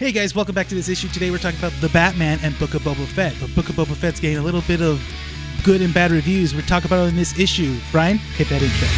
Hey guys, welcome back to this issue. Today we're talking about The Batman and Book of Boba Fett. The Book of Boba Fett's getting a little bit of good and bad reviews. We're talking about it in this issue. Bryan, hit that intro.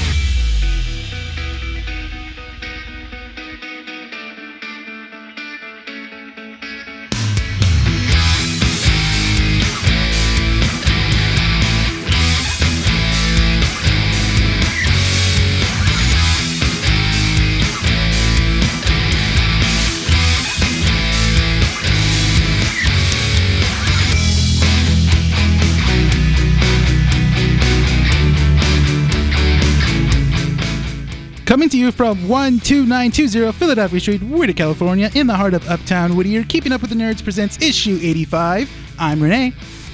Coming to you from 12920 Philadelphia Street, Whittier, California, in the heart of Uptown Whittier, Keeping Up with the Nerds presents issue 85. I'm Rene.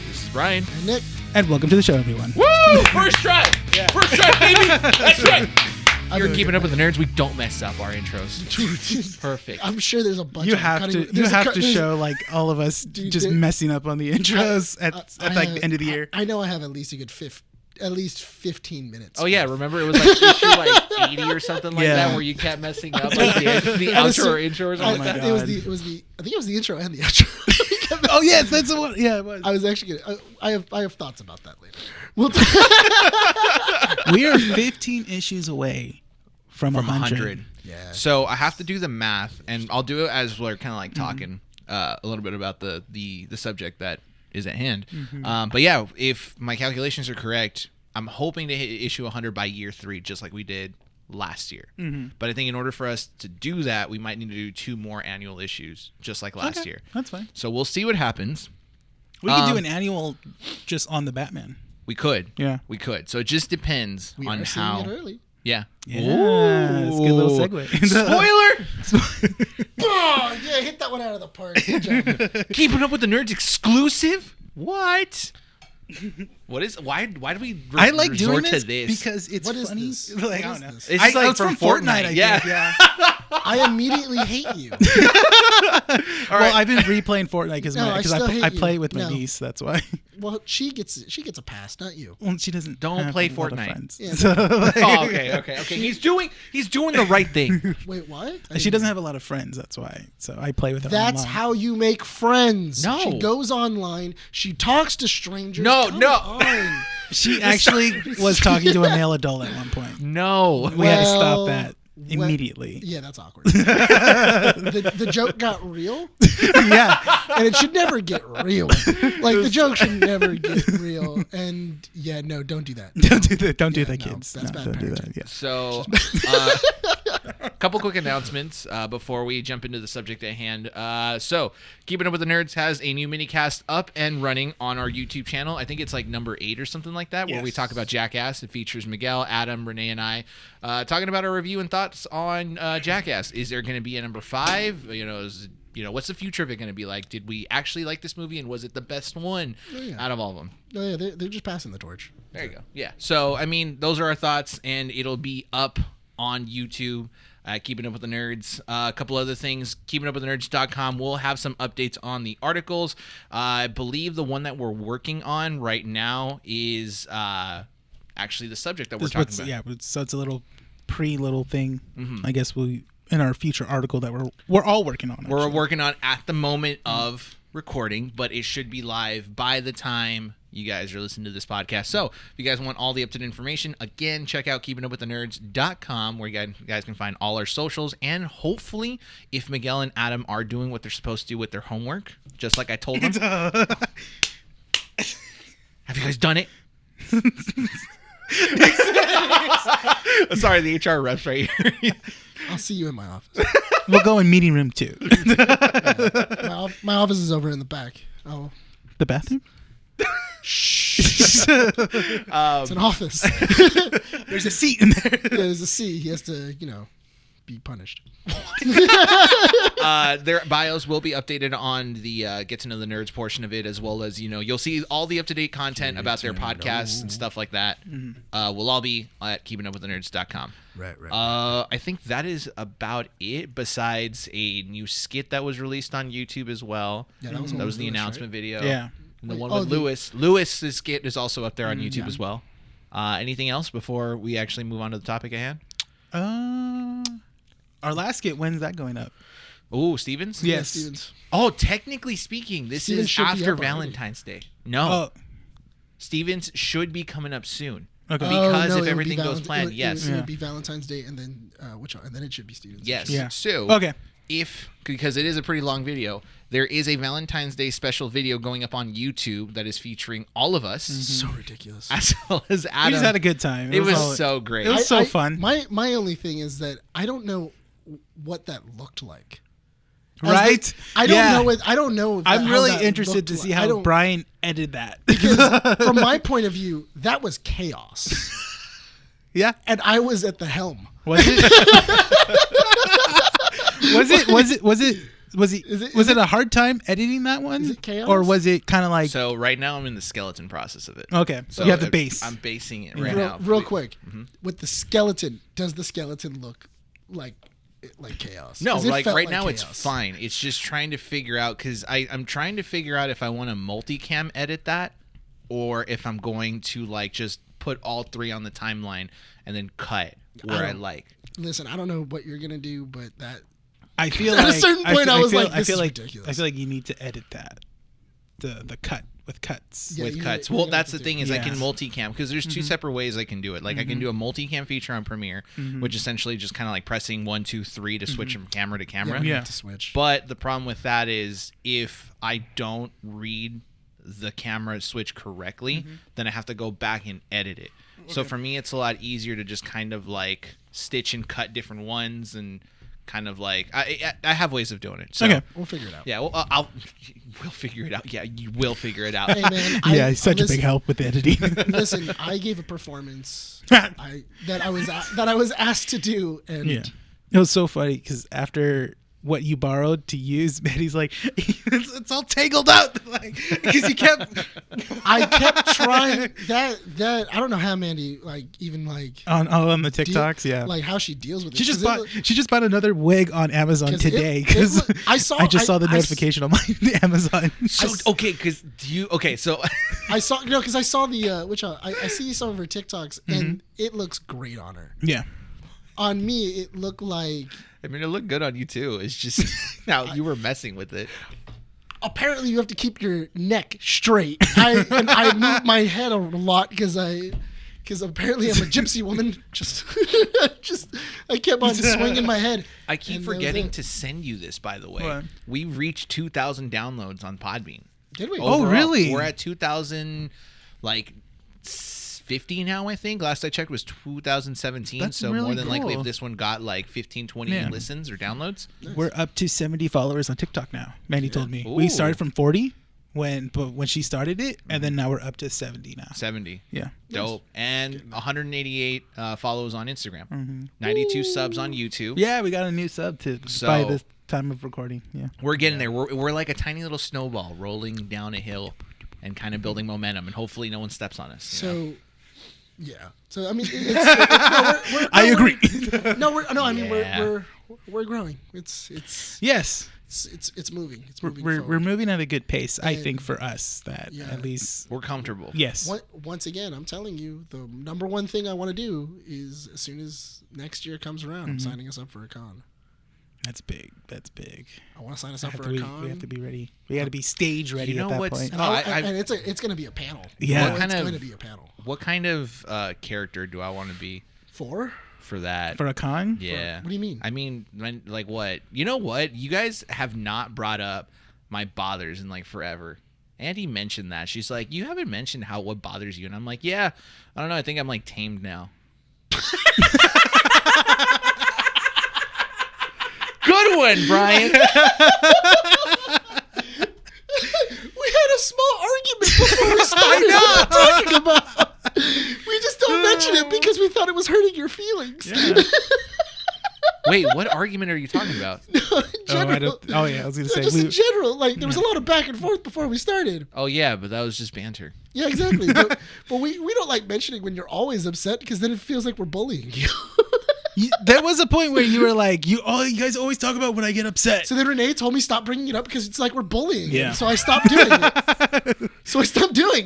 This is Bryan. And Nick. And welcome to the show, everyone. Woo! First try! Yeah. First try, baby! That's right! You're Keeping Up with the Nerds. We don't mess up our intros. Perfect. I'm sure there's a bunch You of have to show like all of us just messing up on the intros at the end of the year. I know I have at least a good 15 minutes. Oh yeah, remember it was like issue like 80 or something like that where you kept messing up like the outro or intro or something. Oh my God. I think it was the intro and the outro. Oh yes, that's the one. Yeah, it was. I was actually I have thoughts about that later. We are 15 issues away from 100. Yeah. So I have to do the math, and I'll do it as we're kind of like talking a little bit about the subject that is at hand. But yeah, if my calculations are correct, I'm hoping to hit issue 100 by year 3, just like we did last year. But I think in order for us to do that, we might need to do 2 more annual issues, just like last year. That's fine. So we'll see what happens. We could do an annual just on the Batman. We could. Yeah. We could. So it just depends We on are how. seeing it early. Yeah. Yeah. It's a good little segue. Spoiler! Oh, yeah, hit that one out of the park. Good job. Keeping Up with the Nerds exclusive? What? What is? Why do we I like resort doing to this? because it's What is funny. this? Like, What I is don't know. this? It's like it's from Fortnite. I Fortnite. Yeah. think, yeah. I immediately hate you. Well, I've been replaying Fortnite because No, I still hate I play you. with my No. niece. That's why. Well, she gets a pass, not you. Well, she doesn't. Don't have play a lot of Fortnite. friends. Yeah. So, like, Oh, okay. He's doing the right thing. Wait, what? she doesn't have a lot of friends. That's why. So I play with her. That's online. how you make friends. No. She goes online. She talks to strangers. No. Come on. She actually was talking to a male adult at one point. No. We had to stop Well, that immediately. Yeah, that's awkward. the joke got real, Yeah. and it should never get real. Like, the joke should never get real. And, yeah, no, don't do that. Don't do that. Don't do Yeah, that, no, kids. that's bad don't do parenting. that. Yeah. So, a couple quick announcements before we jump into the subject at hand. So, Keeping Up with the Nerds has a new minicast up and running on our YouTube channel. I think it's like number 8 or something like that, where we Yes. talk about Jackass. It features Miguel, Adam, Rene, and I talking about our review and thoughts on Jackass. Is there going to be a number 5? What's the future of it going to be like? Did we actually like this movie, and was it the best one out of all of them? No, yeah, they're just passing the torch. There you go. Yeah. So, I mean, those are our thoughts, and it'll be up on YouTube. Keeping Up with the Nerds. A couple other things. KeepingUpWithTheNerds.com will have some updates on the articles. I believe the one that we're working on right now is actually the subject that we're talking about. Yeah, so it's a little little thing. I guess we in our future article that we're all working on. We're actually. working on at the moment of recording, but it should be live by the time you guys are listening to this podcast. So if you guys want all the up-to-date information, again, check out KeepingUpWithTheNerds.com, where you guys can find all our socials, and hopefully, if Miguel and Adam are doing what they're supposed to do with their homework, just like I told them. Have you guys done it? Sorry, the HR rep's right here. I'll see you in my office. We'll go in meeting room 2. My office is over in the back. Oh, The bathroom? it's an office. There's a seat in there. There's a C. He has to, be punished. Their bios will be updated on the Get to Know the Nerds portion of it, as well as, you'll see all the up-to-date content about their podcasts and stuff like that. Will all be at KeepingUpWithTheNerds.com. Right. I think that is about it, besides a new skit that was released on YouTube as well. Yeah, that was the Lewis, announcement right? video. Yeah. And the Wait, one oh, with the- Lewis. Lewis's skit is also up there on YouTube yeah. as well. Anything else before we actually move on to the topic at hand? Our last skit, when's that going up? Oh, Stevens? Yes. Stevens. Oh, technically speaking, this Stevens is should be after up already. Valentine's Day. No. Oh, Stevens should be coming up soon. okay. Because no, if it would everything be goes planned, it yes. would be Valentine's Day, and then and then it should be Stevens. Yes. Yeah. So, Okay. because it is a pretty long video, there is a Valentine's Day special video going up on YouTube that is featuring all of us, So ridiculous. as well as Adam. We just had a good time. It was all- so great. It was so fun. My only thing is that I don't know what that looked like. Right? I don't Yeah. know. I don't know. If I'm how really that interested looked to like. see I how don't- Bryan edited that. Because from my point of view, that was chaos, Yeah. and I was at the helm. Was it? Was it a hard time editing that one? Is it chaos? Or was it kind of like So right now I'm in the skeleton process of it. okay? So you have the base. I'm basing it right real, now. real quick, with the skeleton, does the skeleton look like chaos? No, 'Cause it like felt right now chaos. it's fine. It's just trying to figure out because I'm trying to figure out if I want to multicam edit that or if I'm going to like just put all three on the timeline and then cut where I like. Listen, I don't know what you're gonna do, but that I feel At a like certain point, I was feel, like, this is I ridiculous. feel like you need to edit that. The cut with cuts. Yeah, With you cuts. gotta- Well, you that's gotta the do thing it. is I Yeah. can multicam because there's two separate ways I can do it. Like I can do a multicam feature on Premiere, which essentially just kind of like pressing 1, 2, 3 to switch from camera to camera. we Yeah. have to switch. But the problem with that is if I don't read the camera switch correctly, then I have to go back and edit it. So for me, it's a lot easier to just kind of like stitch and cut different ones and kind of like I have ways of doing it. So, Okay. We'll figure it out. Yeah, well, we'll figure it out. Yeah, you will figure it out. Hey man, Yeah, he's such a big help with editing. Listen, I gave a performance that I was asked to do, and Yeah. It was so funny because after what you borrowed to use, Mandy's like, it's all tangled up. Like, because you kept I kept trying that I don't know how Mandy even on the TikToks, yeah. like how she deals with it. She just 'Cause she just bought another wig on Amazon 'cause today it because I just saw the I- notification on my Amazon. So okay, because so I saw because I saw the I see some of her TikToks and it looks great on her. Yeah. On me, it looked like I mean it looked good on you too. It's just now you were messing with it. apparently you have to keep your neck straight. I moved my head a lot because apparently I'm a gypsy woman. Just I kept on swinging my head. I keep And that was forgetting it. to send you this, by the way. What? We reached 2,000 downloads on Podbean. Did we? Oh, Overall. really? We're at 2,000, like 50 now, I think. Last I checked was 2017. That's so really more than likely, cool. if this one got like 15, 20 Yeah. listens or downloads. We're up to 70 followers on TikTok now. Mandy told me. We Ooh. started from 40 when she started it, and then now we're up to 70 now. 70. Yeah. Dope. And 188 follows on Instagram. 92 subs on YouTube. Yeah, we got a new sub by So- the time of recording. Yeah. We're getting there. We're like a tiny little snowball rolling down a hill and kind of building momentum, and hopefully no one steps on us. you know? So, yeah. So I mean, I agree. I mean, Yeah. we're growing. It's Yes. it's moving. It's moving. We're forward. moving at a good pace, I And- think, for us. That Yeah. at least. We're comfortable. Yes. Once again, I'm telling you, the number one thing I want to do is as soon as next year comes around, I'm signing us up for a con. That's big. That's big. I want to sign us up for a con. We have to be ready. We got to be stage ready You know at that what's- point. And, Oh, and it's going to be a panel. Yeah. What kind it's of- going to be a panel. What kind of character do I want to be For? for that? For a con? Yeah. What do you mean? I mean, like what? You know what? You guys have not brought up my bothers in like forever. Andy mentioned that. She's like, you haven't mentioned what bothers you. And I'm like, yeah, I don't know. I think I'm like tamed now. Good one, Bryan. We had a small argument before we started. What are you talking about? We just don't mention it because we thought it was hurting your feelings. Wait, what argument are you talking about? In Oh, general, I was going to say. just in general, like there was a lot of back and forth before we started. Oh, yeah, but that was just banter. Yeah, exactly. but we don't like mentioning when you're always upset because then it feels like we're bullying you. There was a point where you were like, you guys always talk about when I get upset. So then Rene told me stop bringing it up because it's like we're bullying. Yeah. Him. So I stopped doing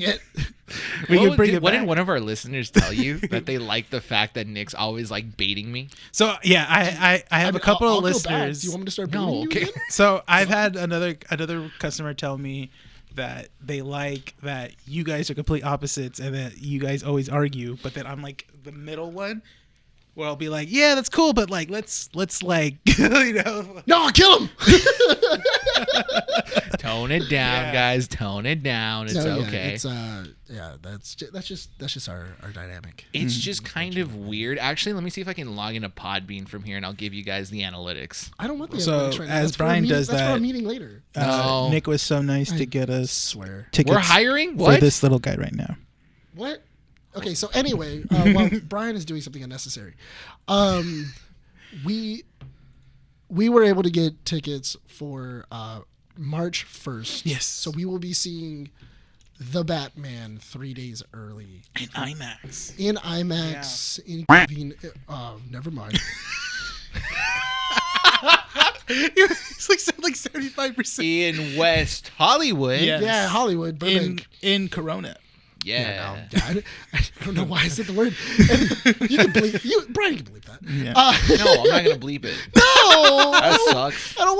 it. We can bring it What back. did one of our listeners tell you that they like the fact that Nick's always like baiting me? So yeah, I have a couple I'll of go back. listeners. Do you want me to start No, baiting you okay. again? So I've had another customer tell me that they like that you guys are complete opposites and that you guys always argue, but that I'm like the middle one. Where I'll be like, yeah, that's cool, but like, let's like, you know. No, kill him. Tone it down, guys. Tone it down. It's No, okay. It's that's just our dynamic. It's just kind of weird. Actually, let me see if I can log into Podbean from here, and I'll give you guys the analytics. I don't want the So, analytics right now. as That's for a Bryan meeting- does that's for that- our meeting later. No. Nick was so nice to get us Swear. tickets We're hiring? for What? this little guy right now. What? Okay, so anyway, while Bryan is doing something unnecessary, we were able to get tickets for March 1st. Yes. So we will be seeing The Batman 3 days early In IMAX. in IMAX. Never mind. It's like 75%. In West Hollywood. Yeah. Yeah, Hollywood, Burbank. In Corona. Yeah. I don't know why I said the word. You can believe Bryan can believe that. Yeah. No, I'm not gonna bleep it. No, That sucks. I don't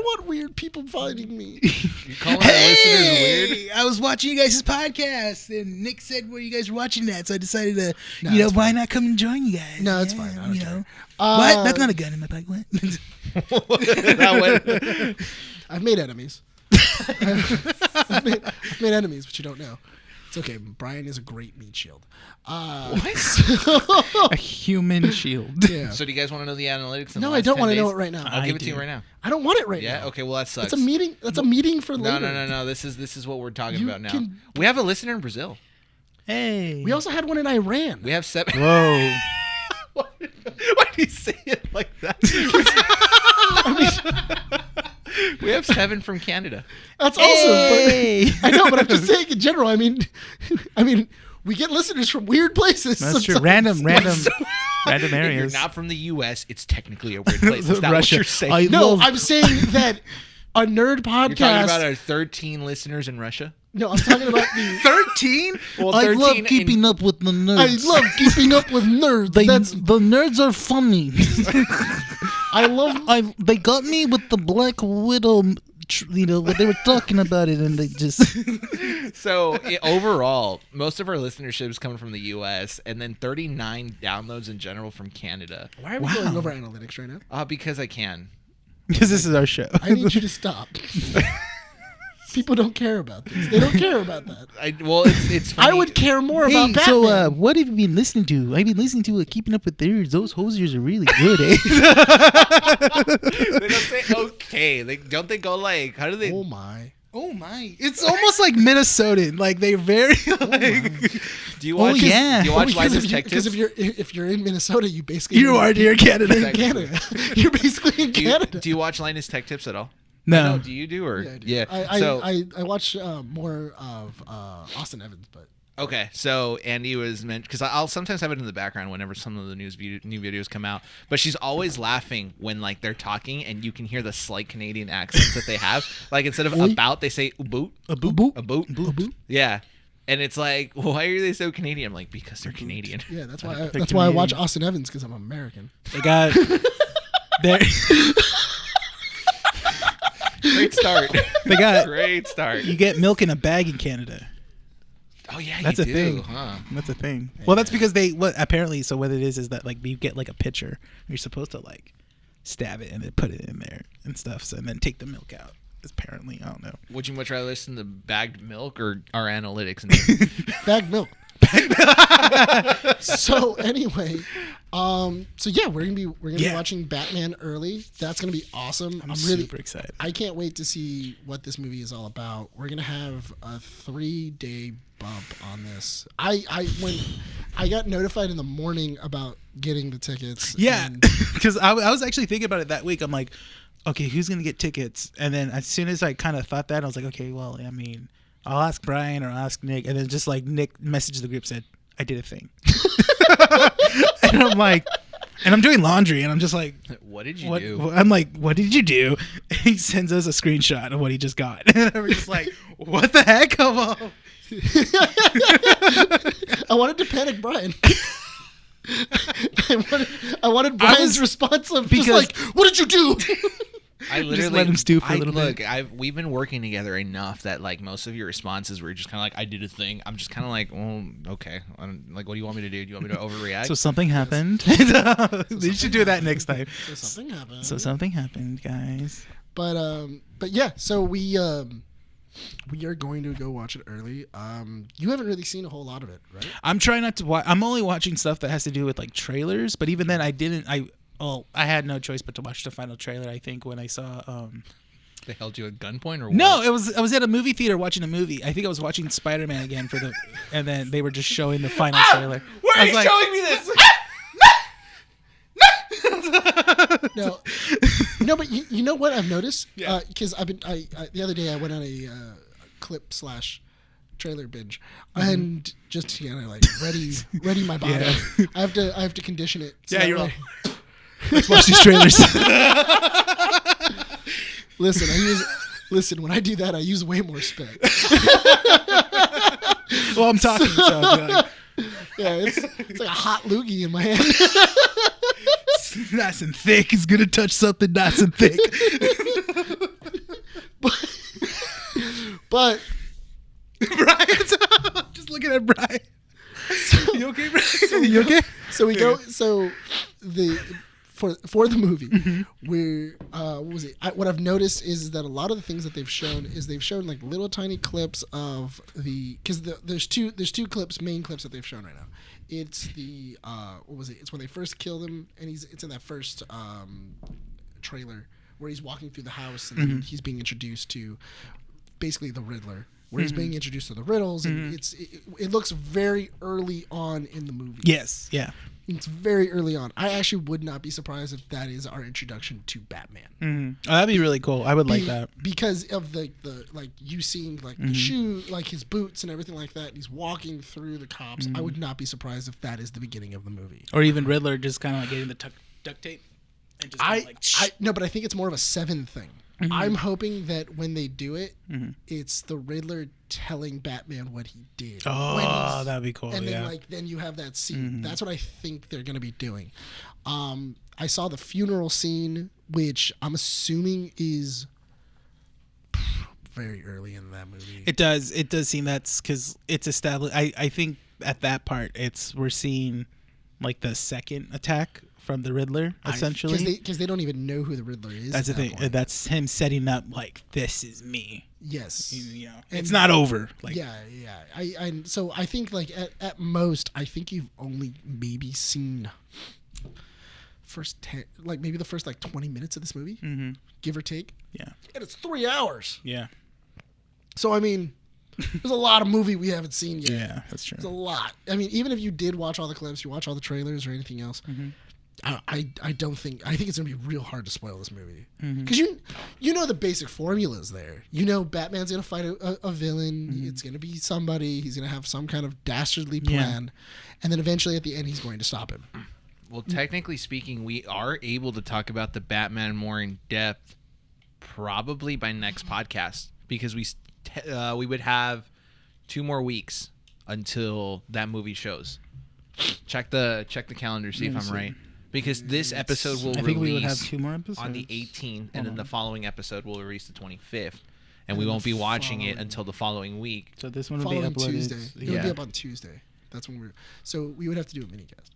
want weird people finding me. You calling our listeners weird? I was watching you guys' podcast, and Nick said where you guys were watching that, so I decided to, No, you know, it's why not come and join you guys? No, it's fine. I don't you care. know. What? That's not a gun in my pocket. What? That went- I've made enemies. I've made enemies, but you don't know. It's okay. Bryan is a great meat shield. A human shield. Yeah. So do you guys want to know the analytics? in the No, I last don't 10 want to days? know it right now. I'll I give it to you do. right now. I don't want it right Yeah. now. Okay. Well, that sucks. It's a meeting. That's a meeting for No, later. no. This is what we're talking You about now. can- We have a listener in Brazil. Hey. We also had one in Iran. We have 7. Whoa. Why do you say it like that? We have 7 from Canada. That's awesome. Hey. But, I know, but I'm just saying in general. I mean, we get listeners from weird places. That's true. sometimes. Random If you're areas. not from the U.S., it's technically a weird place. Is that Russia. what you're saying? I No, love- I'm saying that a nerd podcast. You're talking about our 13 listeners in Russia? No, I'm talking about the. 13? Well, I 13 love in- keeping up with the nerds. I love keeping up with nerds. The nerds are funny. I love. They got me with the Black Widow. You know, they were talking about it, and they just. So overall, most of our listenership is coming from the U.S. and then 39 downloads in general from Canada. Why are we going over analytics right now? Because I can. Because this is our show. I need you to stop. People don't care about this. They don't care about that. It's funny. I would care more about Hey, Batman. so what have you been listening to? I've been listening to Keeping Up with the Nerds. Those hosiers are really good, eh? They don't say okay. Don't they go like? How do they? Oh my. Oh my! It's almost like Minnesotan. Like they're very like. Do you watch? yeah. Do you watch Because License Tech because Tips? if you're in Minnesota, you basically You are near Canada. in Canada. You're basically in Do you, Canada. do you watch Linus Tech Tips at all? No. Do you do or Yeah, I do. yeah? I watch more of Austin Evans, but Okay, so Andy was meant because I'll sometimes have it in the background whenever some of the new videos come out. But she's always laughing when like they're talking and you can hear the slight Canadian accents that they have. Like instead of Oi. about, they say boot, A boot boot. a boot, boot. Yeah, and it's like, why are they so Canadian? I'm like, because they're Canadian. yeah, that's why They're that's why I watch Canadian. Austin Evans because I'm American. They got. They Great start. They got. Great start. You get milk in a bag in Canada. Oh yeah, That's you a do, thing. huh? That's a thing. Well, that's because apparently. So what it is that like you get like a pitcher. You're supposed to like stab it and then put it in there and stuff. So and then take the milk out. Apparently, I don't know. Would you much rather listen to bagged milk or our analytics? Bag milk. So anyway, so yeah, we're gonna be watching Batman early. That's gonna be awesome. I'm really super excited. I can't wait to see what this movie is all about. We're gonna have a 3-day bump on this. When I got notified in the morning about getting the tickets. Yeah, and- because I was actually thinking about it that week. I'm like, okay, who's gonna get tickets? And then as soon as I kind of thought that, I was like, okay, well, I mean, I'll ask Bryan or I'll ask Nick. And then just like Nick messaged the group said, I did a thing. And I'm like, And I'm doing laundry, and I'm just like, What did you do? I'm like, what did you do? And he sends us a screenshot of what he just got. And we're just like, what the heck? Come on. I wanted to panic Bryan. I wanted Brian's response of just like, what did you do? I literally just let him stew for a little bit. We've been working together enough that like most of your responses were just kind of like, I did a thing. I'm just kind of like, well, okay. Like, what do you want me to do? Do you want me to overreact? So something happened. You should do that next time. So something happened, guys. But yeah. So we are going to go watch it early. You haven't really seen a whole lot of it, right? I'm trying not to watch. I'm only watching stuff that has to do with like trailers. But even then, I had no choice but to watch the final trailer. I think when I saw. They held you at gunpoint or what? No, I was at a movie theater watching a movie. I think I was watching Spider-Man again and then they were just showing the final trailer. Why are you showing me this? No, but you know what I've noticed? Yeah. Because the other day I went on a clip/trailer binge, and just to kind of like ready my body. Yeah. I have to condition it. So yeah, you're like, let's watch these trailers. Listen, when I do that, I use way more spit. Well, I'm talking. So like, yeah, it's like a hot loogie in my hand. Nice and thick. It's gonna touch something nice and thick. but Brian's just looking at Bryan. You okay, Bryan? You okay? So we go. So for the movie, we're what was it? What I've noticed is that a lot of the things that they've shown like little tiny clips of because there's two main clips that they've shown right now. It's the what was it? It's when they first killed him, and it's in that first trailer where he's walking through the house and he's being introduced to basically the Riddler. Where he's being introduced to the riddles, and it looks very early on in the movie. Yes, yeah. It's very early on. I actually would not be surprised if that is our introduction to Batman. Oh, that'd be really cool. I would like that because of the like you seeing like the shoe, like his boots and everything like that. And he's walking through the cops. I would not be surprised if that is the beginning of the movie. Or even Riddler just kind of like getting the duct tape and just no, but I think it's more of a Seven thing. I'm hoping that when they do it, it's the Riddler telling Batman what he did. Oh, that'd be cool. And then you have that scene. That's what I think they're going to be doing. I saw the funeral scene, which I'm assuming is very early in that movie. It does seem that's because it's established. I think at that part, we're seeing like the second attack from the Riddler, essentially, because they don't even know who the Riddler is. That's the thing. That's him setting up like, this is me. Yes, it's not over. Like, yeah. So I think like at most, I think you've only maybe seen maybe the first 20 minutes of this movie, give or take. Yeah, and it's 3 hours. Yeah. So I mean, there's a lot of movie we haven't seen yet. Yeah, that's true. There's a lot. I mean, even if you did watch all the clips, you watch all the trailers or anything else. I think it's gonna be real hard to spoil this movie because you know the basic formula is there. You know Batman's gonna fight a villain. It's gonna be somebody. He's gonna have some kind of dastardly plan, and then eventually at the end he's going to stop him. Well, technically speaking, we are able to talk about the Batman more in depth probably by next podcast because we would have 2 more weeks until that movie shows. Check the calendar, see if I'm right. Because this episode will release we would have 2 more episodes on the 18th, and then the following episode will release the 25th, and we won't be watching it until the following week. So this one will be uploaded Tuesday. It will be up on Tuesday. That's when so we would have to do a minicast.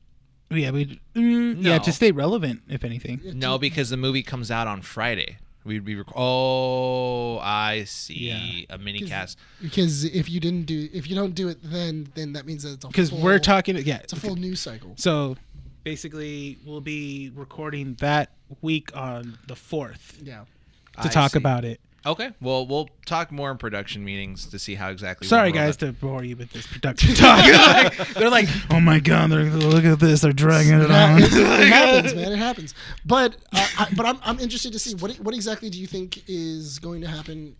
Yeah, to stay relevant, if anything. No, because the movie comes out on Friday. We'd be oh, I see. Yeah. A minicast. Because if you don't do it, then that means that it's because we're talking. Yeah, it's a full news cycle. So basically, we'll be recording that week on the 4th. Yeah. To talk about it. Okay. Well, we'll talk more in production meetings to see how exactly. Sorry, guys, to bore you with this production talk. They're like, oh my god, look at this. They're dragging it on. It happens, man. It happens. But I'm interested to see what exactly do you think is going to happen.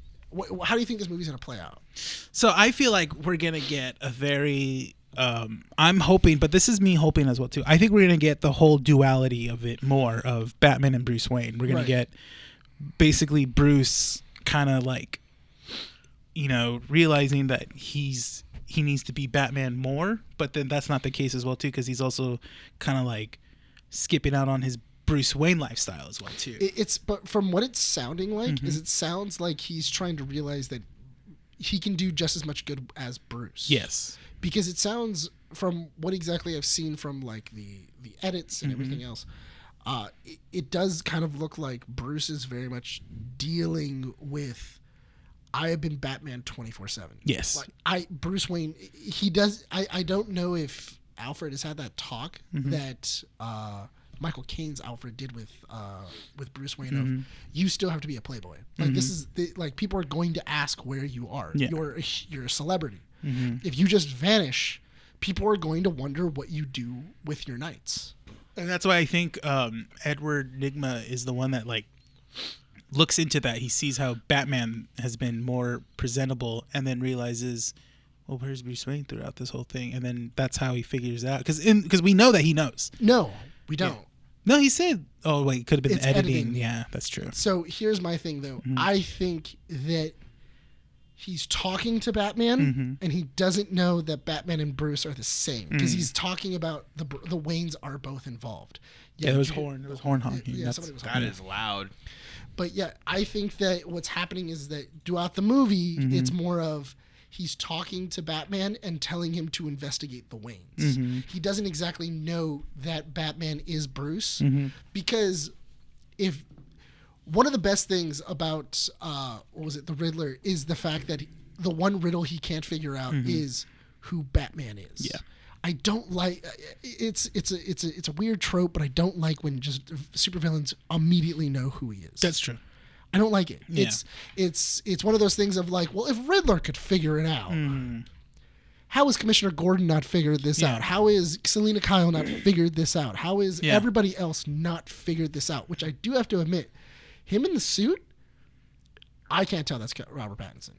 How do you think this movie's going to play out? So I feel like we're going to get a very I'm hoping, but this is me hoping as well too. I think we're gonna get the whole duality of it more of Batman and Bruce Wayne. We're gonna get basically Bruce kind of like, realizing that he needs to be Batman more, but then that's not the case as well too, because he's also kind of like skipping out on his Bruce Wayne lifestyle as well too. But from what it's sounding like, is it sounds like he's trying to realize that he can do just as much good as Bruce. Yes. Because it sounds, from what exactly I've seen from like the edits and everything else, it does kind of look like Bruce is very much dealing with, I have been Batman 24/7. Yes. Like Bruce Wayne, he does. I don't know if Alfred has had that talk that Michael Caine's Alfred did with Bruce Wayne of, you still have to be a playboy. Like this is like people are going to ask where you are. Yeah. You're a celebrity. If you just vanish, people are going to wonder what you do with your nights. And that's why I think Edward Nygma is the one that like looks into that. He sees how Batman has been more presentable, and then realizes, well, where's Bruce Wayne throughout this whole thing? And then that's how he figures out, because we know that he knows. No, we don't. Yeah. No, he said, oh wait, could have been It's editing. editing. Yeah, that's true. So here's my thing though. I think that he's talking to Batman and he doesn't know that Batman and Bruce are the same, because he's talking about the Waynes are both involved. Yeah, there was horn honking. Yeah, somebody was That honking. is loud. But yeah, I think that what's happening is that throughout the movie, it's more of he's talking to Batman and telling him to investigate the Waynes. He doesn't exactly know that Batman is Bruce, because if one of the best things about the Riddler is the fact that the one riddle he can't figure out is who Batman is. Yeah. I don't like it's a weird trope, but I don't like when just supervillains immediately know who he is. That's true. I don't like it. Yeah. It's one of those things of like, well, if Riddler could figure it out, how is Commissioner Gordon not figured this out? How is Selena Kyle not figured this out? How is everybody else not figured this out? Which I do have to admit, him in the suit, I can't tell that's Robert Pattinson.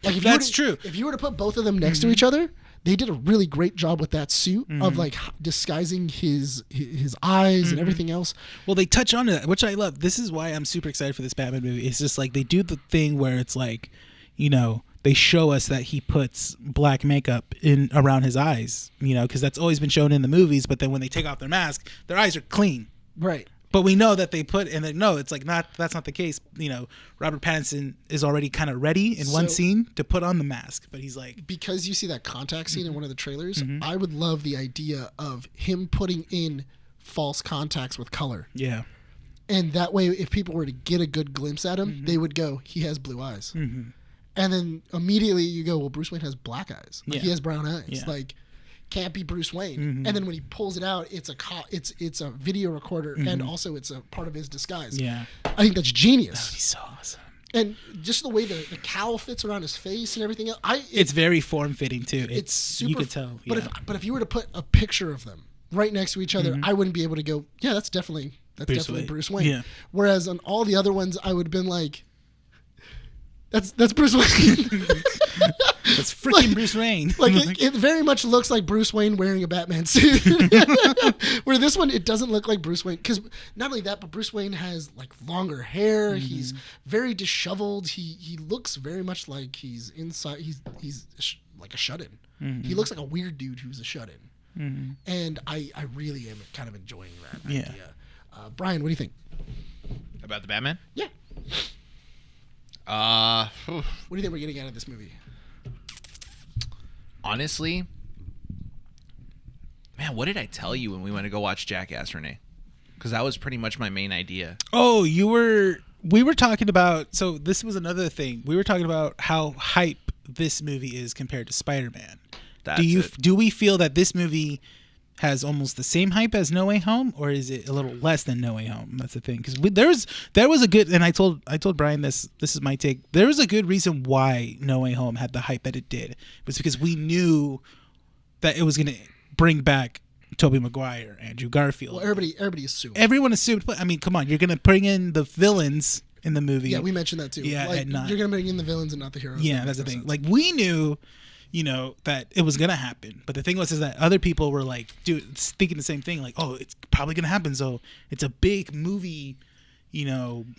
Like if That's true. If you were to put both of them next to each other, they did a really great job with that suit of like disguising his eyes and everything else. Well, they touch on it, which I love. This is why I'm super excited for this Batman movie. It's just like they do the thing where it's like, they show us that he puts black makeup in around his eyes, because that's always been shown in the movies. But then when they take off their mask, their eyes are clean. Right. But we know that they put, and then no, it's like that's not the case. Robert Pattinson is already kind of ready in one scene to put on the mask, but he's like, because you see that contact scene in one of the trailers, I would love the idea of him putting in false contacts with color. Yeah. And that way, if people were to get a good glimpse at him, they would go, he has blue eyes. And then immediately you go, well, Bruce Wayne has black eyes. Like, he has brown eyes. Yeah. Like, can't be Bruce Wayne. And then when he pulls it out, it's a video recorder, and also it's a part of his disguise. Yeah. I think that's genius. He's so awesome. And just the way the cowl fits around his face and everything else. It's very form fitting too. It's super. You could tell. But if you were to put a picture of them right next to each other, I wouldn't be able to go, yeah, that's definitely Bruce Wayne. Yeah. Whereas on all the other ones, I would have been like, that's Bruce Wayne. That's freaking Bruce Wayne. Like it very much looks like Bruce Wayne wearing a Batman suit. Where this one, it doesn't look like Bruce Wayne, because not only that, but Bruce Wayne has like longer hair. He's very disheveled. He looks very much like he's inside. He's like a shut-in. He looks like a weird dude who's a shut-in. And I really am kind of enjoying that idea. Bryan, what do you think About the Batman? Yeah. What do you think we're getting out of this movie? Honestly, man, what did I tell you when we went to go watch Jackass, Rene? Because that was pretty much my main idea. Oh, we were talking about, so this was another thing. We were talking about how hype this movie is compared to Spider-Man. Do we feel that this movie has almost the same hype as No Way Home, or is it a little less than No Way Home? That's the thing, because there was a good, and I told Bryan this is my take. There was a good reason why No Way Home had the hype that it did. It was because we knew that it was going to bring back Tobey Maguire, Andrew Garfield. Well, everybody assumed. Everyone assumed. But I mean, come on, you're going to bring in the villains in the movie. Yeah, we mentioned that too. Yeah, like, and not, you're going to bring in the villains and not the heroes. Yeah, that's the thing. Like, we knew that it was gonna happen. But the thing was is that other people were like, thinking the same thing, like, oh, it's probably gonna happen. So it's a big movie,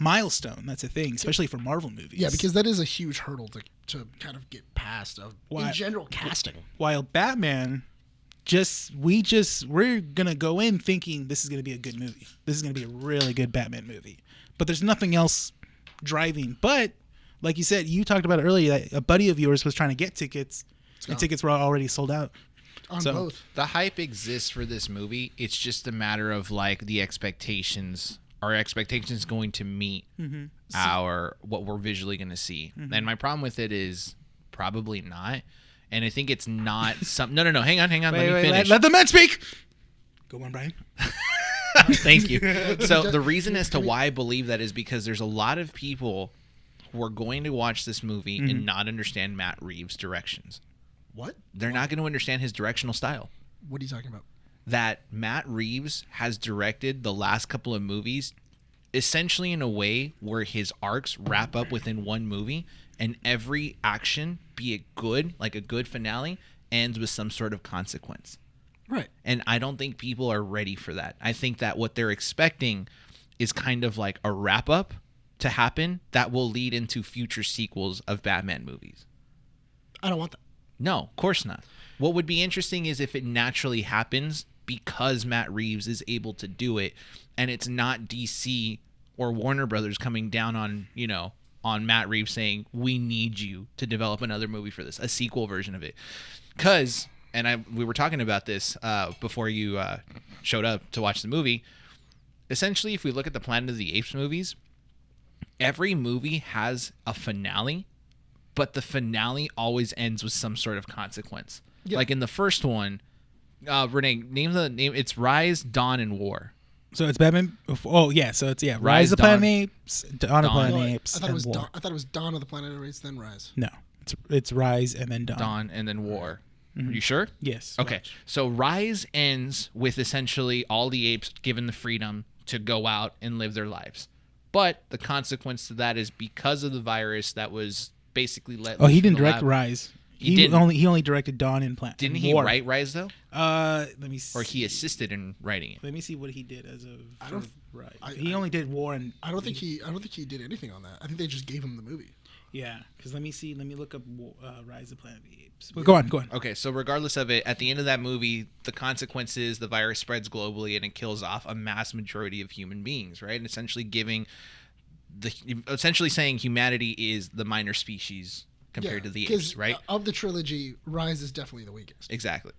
milestone. That's a thing, especially for Marvel movies. Yeah, because that is a huge hurdle to kind of get past in general casting. While Batman, we're gonna go in thinking this is gonna be a good movie. This is gonna be a really good Batman movie. But there's nothing else driving. But like you said, you talked about it earlier that a buddy of yours was trying to get tickets, and tickets were already sold out. On both. The hype exists for this movie. It's just a matter of like the expectations. Are expectations going to meet what we're visually going to see? And my problem with it is probably not. And I think it's not some. No. Hang on. Let me finish. Let the man speak. Go on, Bryan. Thank you. So the reason as to why I believe that is because there's a lot of people who are going to watch this movie and not understand Matt Reeves' directions. What? They're not going to understand his directional style. What are you talking about? That Matt Reeves has directed the last couple of movies essentially in a way where his arcs wrap up within one movie and every action, be it good, like a good finale, ends with some sort of consequence. Right. And I don't think people are ready for that. I think that what they're expecting is kind of like a wrap up to happen that will lead into future sequels of Batman movies. I don't want that. No, of course not. What would be interesting is if it naturally happens because Matt Reeves is able to do it, and it's not DC or Warner Brothers coming down on Matt Reeves saying, we need you to develop another movie for this, a sequel version of it. Because, we were talking about this before you showed up to watch the movie, essentially if we look at the Planet of the Apes movies, every movie has a finale, but the finale always ends with some sort of consequence. Yeah. Like in the first one, Rene, name the name. It's Rise, Dawn, and War. So it's Batman. Oh yeah, so it's Rise of the Planet of the Apes, Dawn of the Planet of the Apes. I thought it was Dawn of the Planet of the Apes, then Rise. No, it's Rise and then Dawn. Dawn and then War. Are you sure? Yes. Okay. Watch. So Rise ends with essentially all the apes given the freedom to go out and live their lives, but the consequence to that is because of the virus that was basically let. Oh, he didn't direct Rise. He only directed Dawn and Planet. Didn't he write Rise though? Let me see. Or he assisted in writing it. Let me see what he did as of Rise. He only did War and. I don't think he did anything on that. I think they just gave him the movie. Yeah, because let me see. Let me look up Rise of Planet of the Apes. But go on. Okay, so regardless of it, at the end of that movie, the consequence is the virus spreads globally and it kills off a mass majority of human beings, right? And essentially saying humanity is the minor species compared to the apes, right? Of the trilogy, Rise is definitely the weakest. Exactly.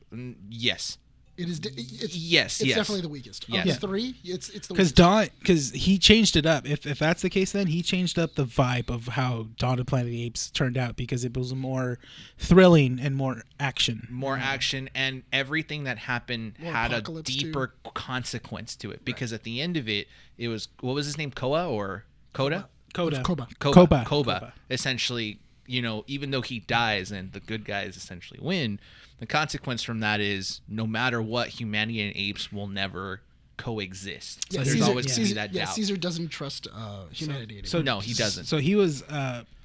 Yes. It's yes. definitely the weakest. Yes. Of the three, it's the weakest. Because he changed it up. If that's the case, then he changed up the vibe of how Dawn of the Planet of the Apes turned out because it was more thrilling and more action. More action, and everything that happened had a deeper consequence to it. Because at the end of it, it was, what was his name? Koa or Koda? Koba. Essentially, even though he dies and the good guys essentially win, the consequence from that is no matter what, humanity and apes will never coexist. So there's always going to be that doubt. Caesar doesn't trust humanity anymore. So no, he doesn't. So he was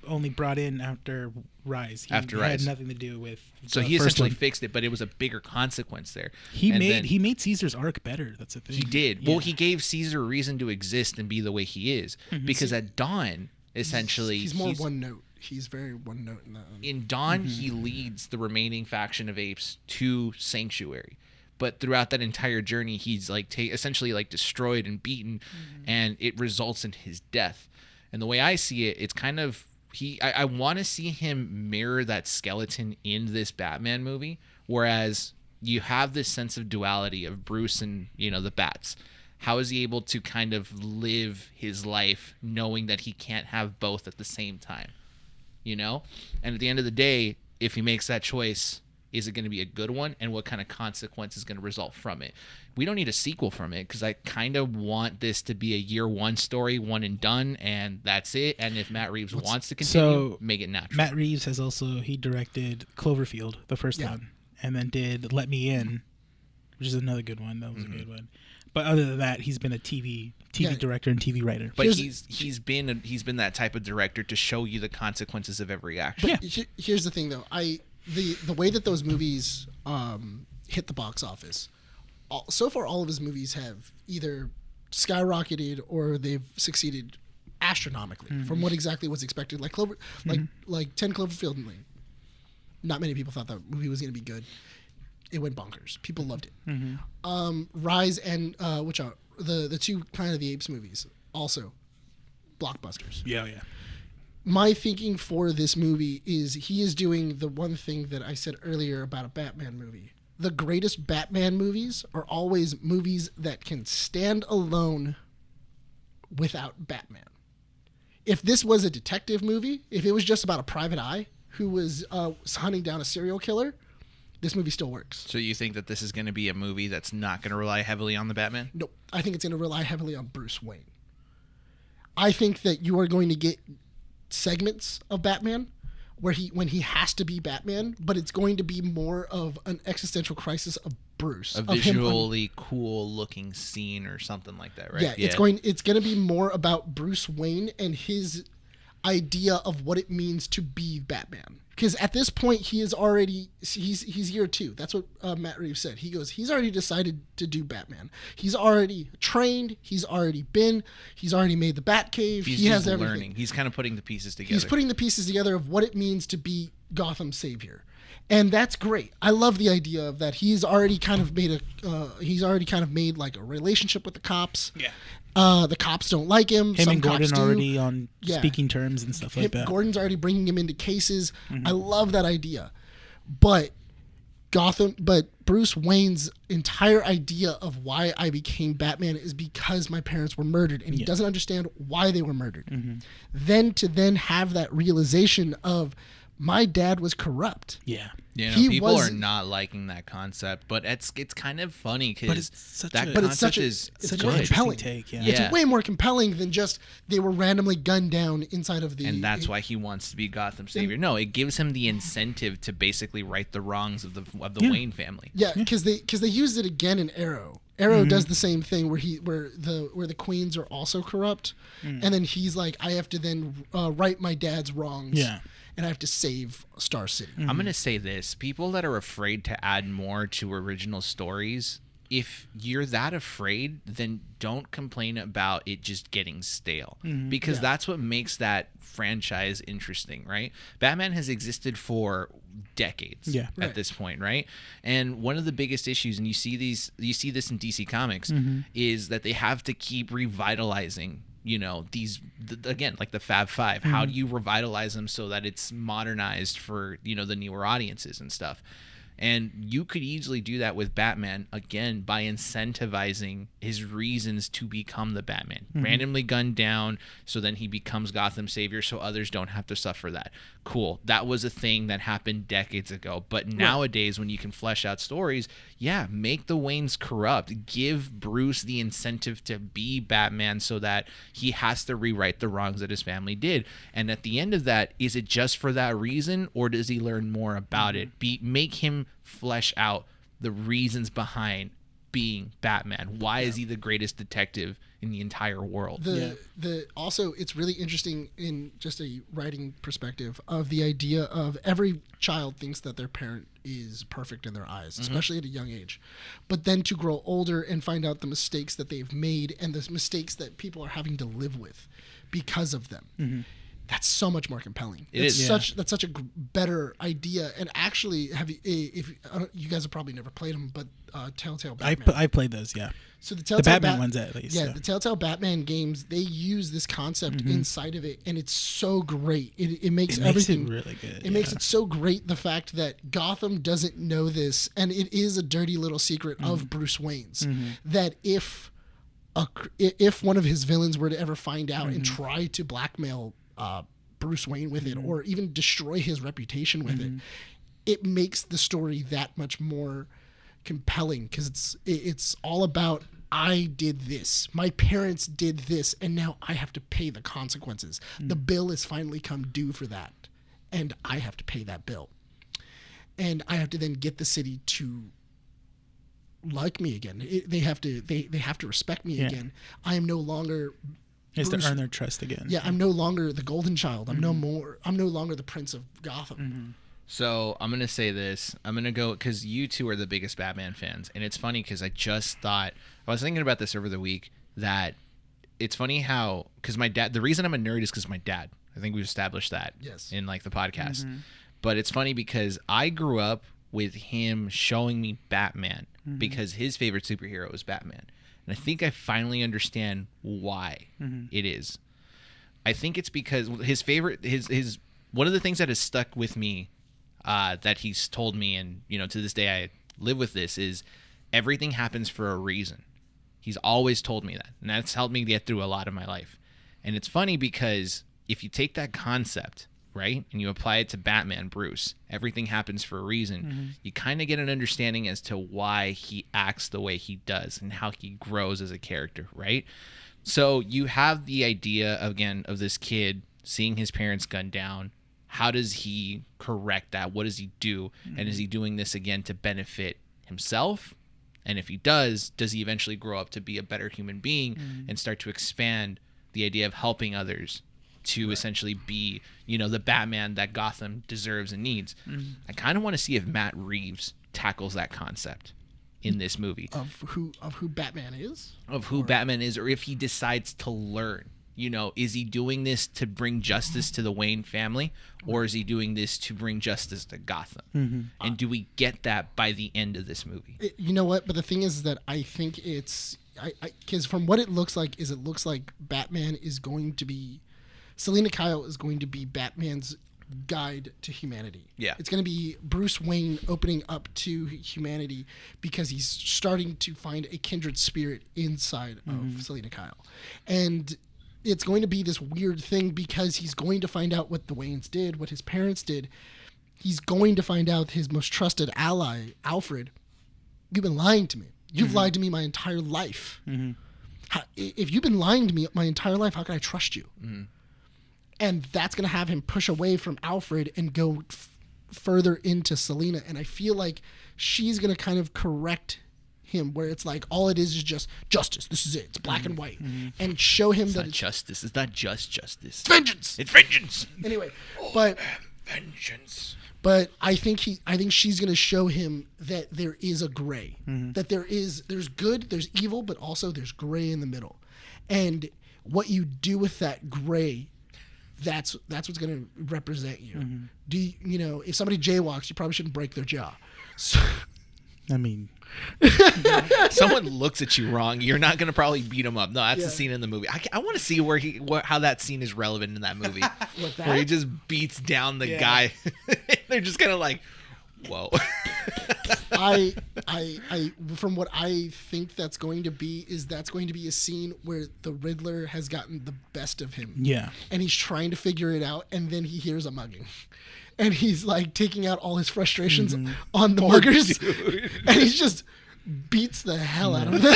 only brought in after Rise. He had nothing to do with. So he essentially fixed it, but it was a bigger consequence there. He made Caesar's arc better. That's the thing. He did. Yeah. Well, he gave Caesar a reason to exist and be the way he is, because at Dawn, essentially, he's more one note. He's very one note in that one. In Dawn, he leads the remaining faction of apes to Sanctuary. But throughout that entire journey, he's essentially destroyed and beaten, and it results in his death. And the way I see it, it's kind of I want to see him mirror that skeleton in this Batman movie, whereas you have this sense of duality of Bruce and the Bats. How is he able to kind of live his life knowing that he can't have both at the same time? And at the end of the day, if he makes that choice, is it going to be a good one? And what kind of consequence is going to result from it? We don't need a sequel from it because I kind of want this to be a year one story, one and done, and that's it. And if Matt Reeves wants to continue, make it natural. Matt Reeves has he directed Cloverfield, the first one, and then did Let Me In, which is another good one. That was a good one. But other than that, he's been a TV director and TV writer. But he's been that type of director to show you the consequences of every action. But here's the thing, though. the way that those movies hit the box office, so far all of his movies have either skyrocketed or they've succeeded astronomically from what exactly was expected. Like like 10 Cloverfield Lane. Not many people thought that movie was going to be good. It went bonkers. People loved it. Rise and which are the two Planet of the Apes movies, also blockbusters. Yeah. My thinking for this movie is he is doing the one thing that I said earlier about a Batman movie. The greatest Batman movies are always movies that can stand alone without Batman. If this was a detective movie, if it was just about a private eye who was hunting down a serial killer, this movie still works. So you think that this is going to be a movie that's not going to rely heavily on the Batman? Nope. I think it's going to rely heavily on Bruce Wayne. I think that you are going to get segments of Batman when he has to be Batman, but it's going to be more of an existential crisis of Bruce. A visually cool looking scene or something like that, right? Yeah, it's going to be more about Bruce Wayne and his idea of what it means to be Batman. Because at this point he's year 2. That's what Matt Reeves said. He goes, he's already decided to do Batman. He's already trained. He's already made the Batcave. He has everything. Learning. He's kind of putting the pieces together. He's putting the pieces together of what it means to be Gotham's savior. And that's great. I love the idea of that. He's already kind of made like a relationship with the cops. Yeah. The cops don't like him. Him Some and Gordon cops do. already on speaking terms and stuff like that. Gordon's already bringing him into cases. I love that idea. But Bruce Wayne's entire idea of why I became Batman is because my parents were murdered, and he doesn't understand why they were murdered. Then to have that realization of my dad was corrupt. Yeah. People are not liking that concept, but it's kind of funny because that concept is more compelling. Take, yeah. It's way more compelling than just they were randomly gunned down inside of the. And that's why he wants to be Gotham's savior. No, it gives him the incentive to basically right the wrongs of the Wayne family. Yeah, because they used it again in Arrow. Arrow does the same thing where the queens are also corrupt, and then he's like, I have to then right my dad's wrongs. Yeah. And I have to save Star City. I'm going to say this. People that are afraid to add more to original stories, if you're that afraid, then don't complain about it just getting stale. Because that's what makes that franchise interesting, right? Batman has existed for decades at this point, right? And one of the biggest issues, and you see this in DC Comics, is that they have to keep revitalizing these, again, like the Fab Five. How do you revitalize them so that it's modernized for, the newer audiences and stuff? And you could easily do that with Batman, again, by incentivizing his reasons to become the Batman. Randomly gunned down, so then he becomes Gotham's savior, so others don't have to suffer that. Cool. That was a thing that happened decades ago. But nowadays, when you can flesh out stories, make the Waynes corrupt. Give Bruce the incentive to be Batman so that he has to rewrite the wrongs that his family did. And at the end of that, is it just for that reason, or does he learn more about it? Make him flesh out the reasons behind being Batman. Why is he the greatest detective in the entire world? Also, it's really interesting in just a writing perspective of the idea of every child thinks that their parent is perfect in their eyes, especially at a young age. But then to grow older and find out the mistakes that they've made and the mistakes that people are having to live with because of them. That's so much more compelling. That's such a better idea. And actually, you guys have probably never played them, but Telltale Batman. I played those, yeah. So the Batman ones at least. Yeah, the Telltale Batman games, they use this concept inside of it, and it's so great. It makes everything really good. It makes it so great, the fact that Gotham doesn't know this, and it is a dirty little secret of Bruce Wayne's, that if one of his villains were to ever find out and try to blackmail Bruce Wayne with it, or even destroy his reputation with it makes the story that much more compelling, because it's all about, I did this, my parents did this, and now I have to pay the consequences. The bill has finally come due for that, and I have to pay that bill, and I have to then get the city to like me again. They have to respect me again. I am no longer Is to earn their trust again. Yeah, I'm no longer the golden child. I'm no longer the prince of Gotham. So I'm gonna say this. I'm gonna go because you two are the biggest Batman fans, and it's funny because I was thinking about this over the week that it's funny how because my dad. The reason I'm a nerd is because my dad. I think we've established that in like the podcast. Mm-hmm. But it's funny because I grew up with him showing me Batman because his favorite superhero is Batman, and I think I finally understand why it is. I think it's because his one of the things that has stuck with me. That he's told me, and to this day I live with this, is everything happens for a reason. He's always told me that, and that's helped me get through a lot of my life. And it's funny because if you take that concept, right, and you apply it to Batman, Bruce, everything happens for a reason, you kind of get an understanding as to why he acts the way he does and how he grows as a character, right? So you have the idea, again, of this kid seeing his parents gunned down. How does he correct that? What does he do? And is he doing this again to benefit himself? And if he does he eventually grow up to be a better human being and start to expand the idea of helping others to essentially be, the Batman that Gotham deserves and needs? I kind of want to see if Matt Reeves tackles that concept in this movie. Of who Batman is? Of who Batman is, or if he decides to learn. Is he doing this to bring justice to the Wayne family, or is he doing this to bring justice to Gotham? And do we get that by the end of this movie? You know what? But the thing is that I think it's because from what it looks like Batman is going to be Selina Kyle is going to be Batman's guide to humanity. Yeah. It's going to be Bruce Wayne opening up to humanity because he's starting to find a kindred spirit inside of Selina Kyle. And it's going to be this weird thing because he's going to find out what the Waynes did, what his parents did. He's going to find out his most trusted ally, Alfred. You've been lying to me. You've lied to me my entire life. If you've been lying to me my entire life, how can I trust you? And that's going to have him push away from Alfred and go further into Selina. And I feel like she's going to kind of correct him, where it's like all it is just justice. This is it. It's black and white, and show him that it's justice. It's not just justice. It's vengeance. It's vengeance. Anyway, but vengeance. But I think she's going to show him that there is a gray, that there's good, there's evil, but also there's gray in the middle, and what you do with that gray, that's what's going to represent you. If somebody jaywalks, you probably shouldn't break their jaw. So, I mean, someone looks at you wrong, you're not going to probably beat him up. No, that's the scene in the movie. I want to see how that scene is relevant in that movie. Where he just beats down the guy. They're just kind of like, whoa. I from what I think that's going to be a scene where the Riddler has gotten the best of him. Yeah. And he's trying to figure it out, and then he hears a mugging. And he's like taking out all his frustrations on the muggers. Dude. And he just beats the hell out of them.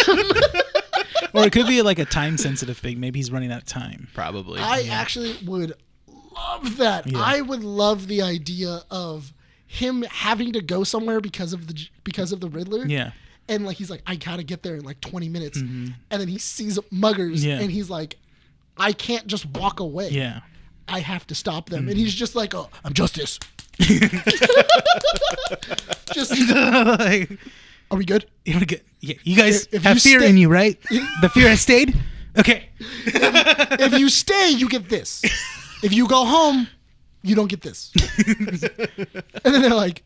Or it could be like a time sensitive thing. Maybe he's running out of time. Probably. I actually would love that. Yeah. I would love the idea of him having to go somewhere because of the Riddler. Yeah. And like he's like, I gotta get there in like 20 minutes. And then he sees muggers and he's like, I can't just walk away. Yeah. I have to stop them. And he's just like, oh, I'm justice. Just are we good? Yeah, you guys have fear in you, right? The fear has stayed? Okay. If you stay, you get this. If you go home, you don't get this. And then they're like,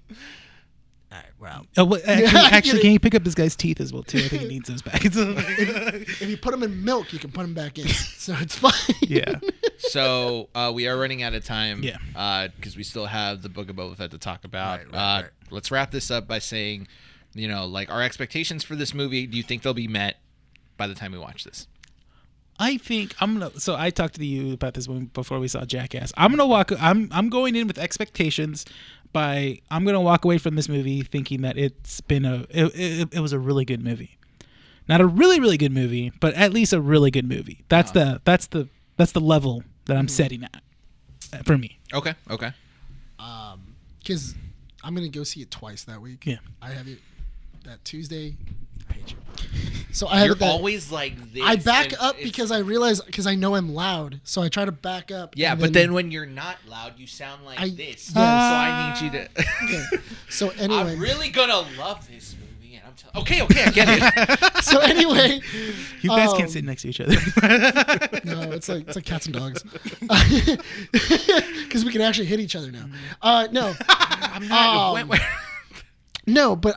all right, well. Oh, well actually, can you pick up this guy's teeth as well, too? I think he needs those back. If you put them in milk, you can put them back in. So it's fine. Yeah. So we are running out of time. Yeah. Because we still have the Book of Boba Fett to talk about. Right. Let's wrap this up by saying, like our expectations for this movie, do you think they'll be met by the time we watch this? I think so I talked to you about this one before we saw Jackass. I'm going in with expectations I'm going to walk away from this movie thinking that it was a really good movie. Not a really, really good movie, but at least a really good movie. That's the level that I'm setting at for me. Okay. Because I'm going to go see it twice that week. Yeah. I have it that Tuesday. I hate you. So I have You're that. always like this. I back and up it's- because I realize because I know I'm loud, so I try to back up. Yeah, and but then when you're not loud, you sound like this. yes. So I need you to. Okay. So anyway, I'm really gonna love this movie, and I'm okay, I get it. so anyway, You guys can't sit next to each other. no, it's like cats and dogs, because we can actually hit each other now. No, I'm not. no, but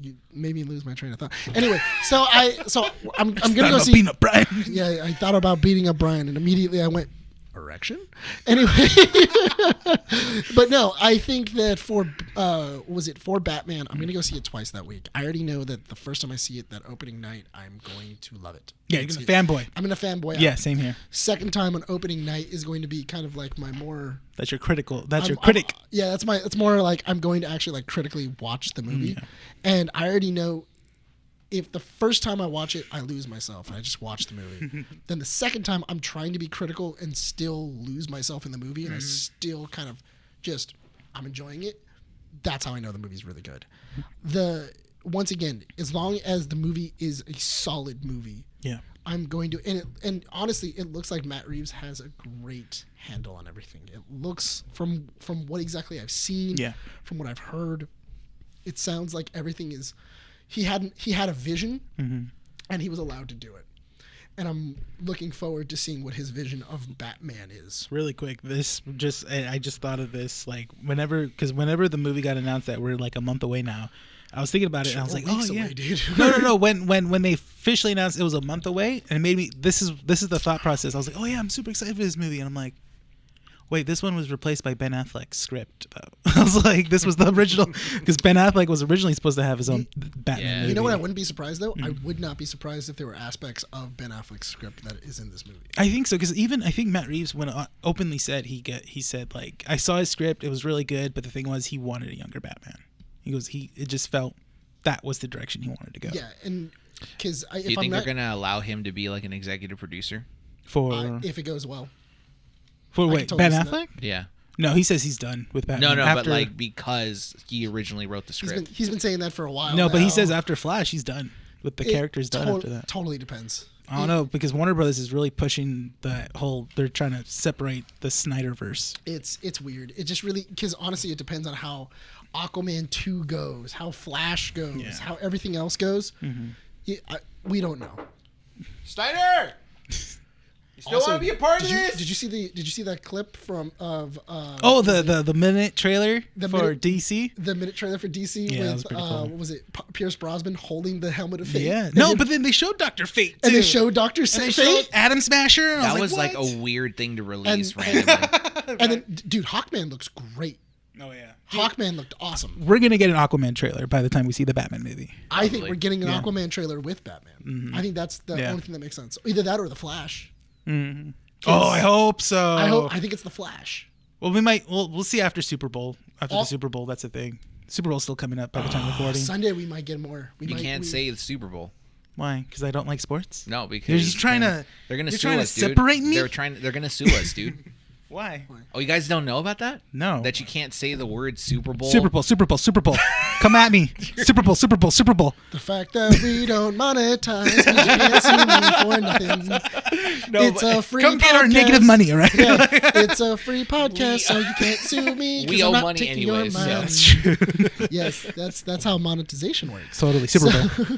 you made me lose my train of thought. Anyway, so I'm gonna go see. Beating up Bryan. Yeah, I thought about beating up Bryan, and immediately I went erection. Anyway, but no, I think that for Batman, I'm gonna go see it twice that week. I already know that the first time I see it, that opening night, I'm going to love it. Yeah, you're gonna fanboy. I'm gonna fanboy. Yeah, out. same here. Second time on opening night is going to be kind of like my more. That's your critical. That's your I'm- critic. yeah, it's more like I'm going to actually like critically watch the movie, Yeah. and I already know if the first time I watch it I lose myself and I just watch the movie, then the second time I'm trying to be critical and still lose myself in the movie, and I still kind of just I'm enjoying it. That's how I know the movie's really good. Once again, as long as the movie is a solid movie, Yeah. I'm going to, and honestly, it looks like Matt Reeves has a great handle on everything. It looks from what exactly I've seen, Yeah. from what I've heard, it sounds like everything is. He had a vision, and he was allowed to do it. And I'm looking forward to seeing what his vision of Batman is. Really quick, I just thought of this like whenever the movie got announced that we're like a month away now. I was thinking about it and I was like, oh Weeks yeah, away, dude. no. When they officially announced it was a month away, and it made me this is the thought process. I was like, oh yeah, I'm super excited for this movie, and I'm like, wait, this one was replaced by Ben Affleck's script though. I was like, this was the original because Ben Affleck was originally supposed to have his own Batman Yeah. movie. You know what? I wouldn't be surprised though. I would not be surprised if there were aspects of Ben Affleck's script that is in this movie. I think so because I think Matt Reeves when openly said he said like I saw his script, it was really good, but the thing was he wanted a younger Batman. He goes it just felt that was the direction he wanted to go. Yeah, and because Do you think they're gonna allow him to be like an executive producer? For if it goes well, wait, totally Ben see that. Affleck? Yeah. No, he says he's done with Batman. No, after, but like because he originally wrote the script. he's been saying that for a while. no, but he now. says after Flash he's done with the character's done after that. Totally depends. I don't know because Warner Brothers is really pushing the whole. They're trying to separate the Snyderverse. It's weird. It just really because honestly, it depends on how Aquaman 2 goes, how Flash goes, how everything else goes. We don't know. Steiner, you still Also, want to be a part of did this? you see that clip of the minute trailer The for minute- DC. the minute trailer for DC Yeah, that was with pretty cool. what was it, Pierce Brosnan holding the helmet of Fate? Yeah, And no, then- but then they showed Dr. Fate too. and they showed Doctor And they Fate, showed Atom Smasher. And I That was was like what? a weird thing to release And- randomly. and then dude, Hawkman looks great. Oh yeah. Hawkman looked awesome. We're gonna get an Aquaman trailer by the time we see the Batman movie. I think Probably. we're getting an Yeah. Aquaman trailer with Batman. I think that's the Yeah. only thing that makes sense. Either that or the Flash. Oh, I hope so. I think it's the Flash. Well, we'll see after Super Bowl. After the Super Bowl, that's the thing. Super Bowl's still coming up by the time recording. Sunday we might get more. You can't say the Super Bowl. Why? Because I don't like sports. No, because You're just trying to. They're gonna you're sue trying us, to dude. separate me. They're gonna sue us, dude. Why? Oh, you guys don't know about that? No. That you can't say the word Super Bowl. Super Bowl, Super Bowl, Super Bowl. Come at me. Super Bowl, Super Bowl, Super Bowl. The fact that we don't monetize means you can't sue me for nothing. No, It's but a free Come podcast. get our negative money, all right? Yeah, it's a free podcast, so you can't sue me. 'cause We I'm owe not money taking anyways, your so- money. That's true. Yes, that's how monetization works. Totally. Super Bowl.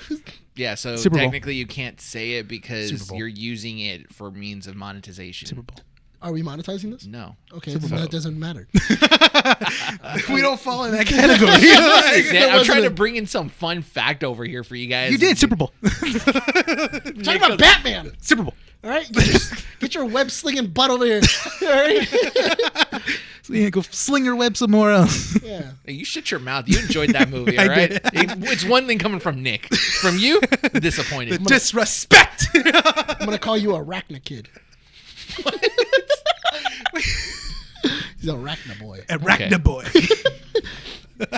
Yeah, so Super Bowl. technically you can't say it Super because Bowl. you're using it for means of monetization. Super Bowl. Are we monetizing this? No. Okay, then that doesn't matter. We don't fall in that category. I'm trying to bring in some fun fact over here for you guys. You did Super Bowl. Talking about Batman. Super Bowl. All right, get your web slinging butt over here. All right. So you go sling your web somewhere else. Yeah. Hey, you shut your mouth. You enjoyed that movie, I all right? did. It's one thing coming from Nick. From you, disappointed. Disrespect. I'm gonna call you Arachna Kid. He's Arachna Boy. Arachna Okay. boy.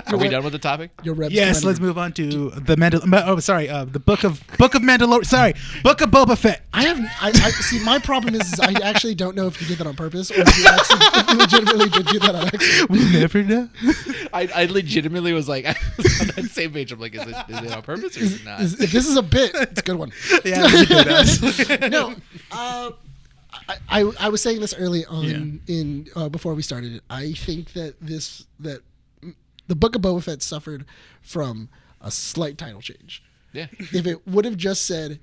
Are we done with the topic? Your Rebs Yes, Commander. let's move on to the the book of Mandalorian. Sorry, book of Boba Fett. I see. My problem is I actually don't know if you did that on purpose or if you legitimately did do that on accident. We never know. I legitimately was like, on that same page. I'm like, is it on purpose or is it not? If this is a bit, it's a good one. Yeah, it's a good ass. No, I was saying this early on in before we started. I think that the Book of Boba Fett suffered from a slight title change. Yeah. If it would have just said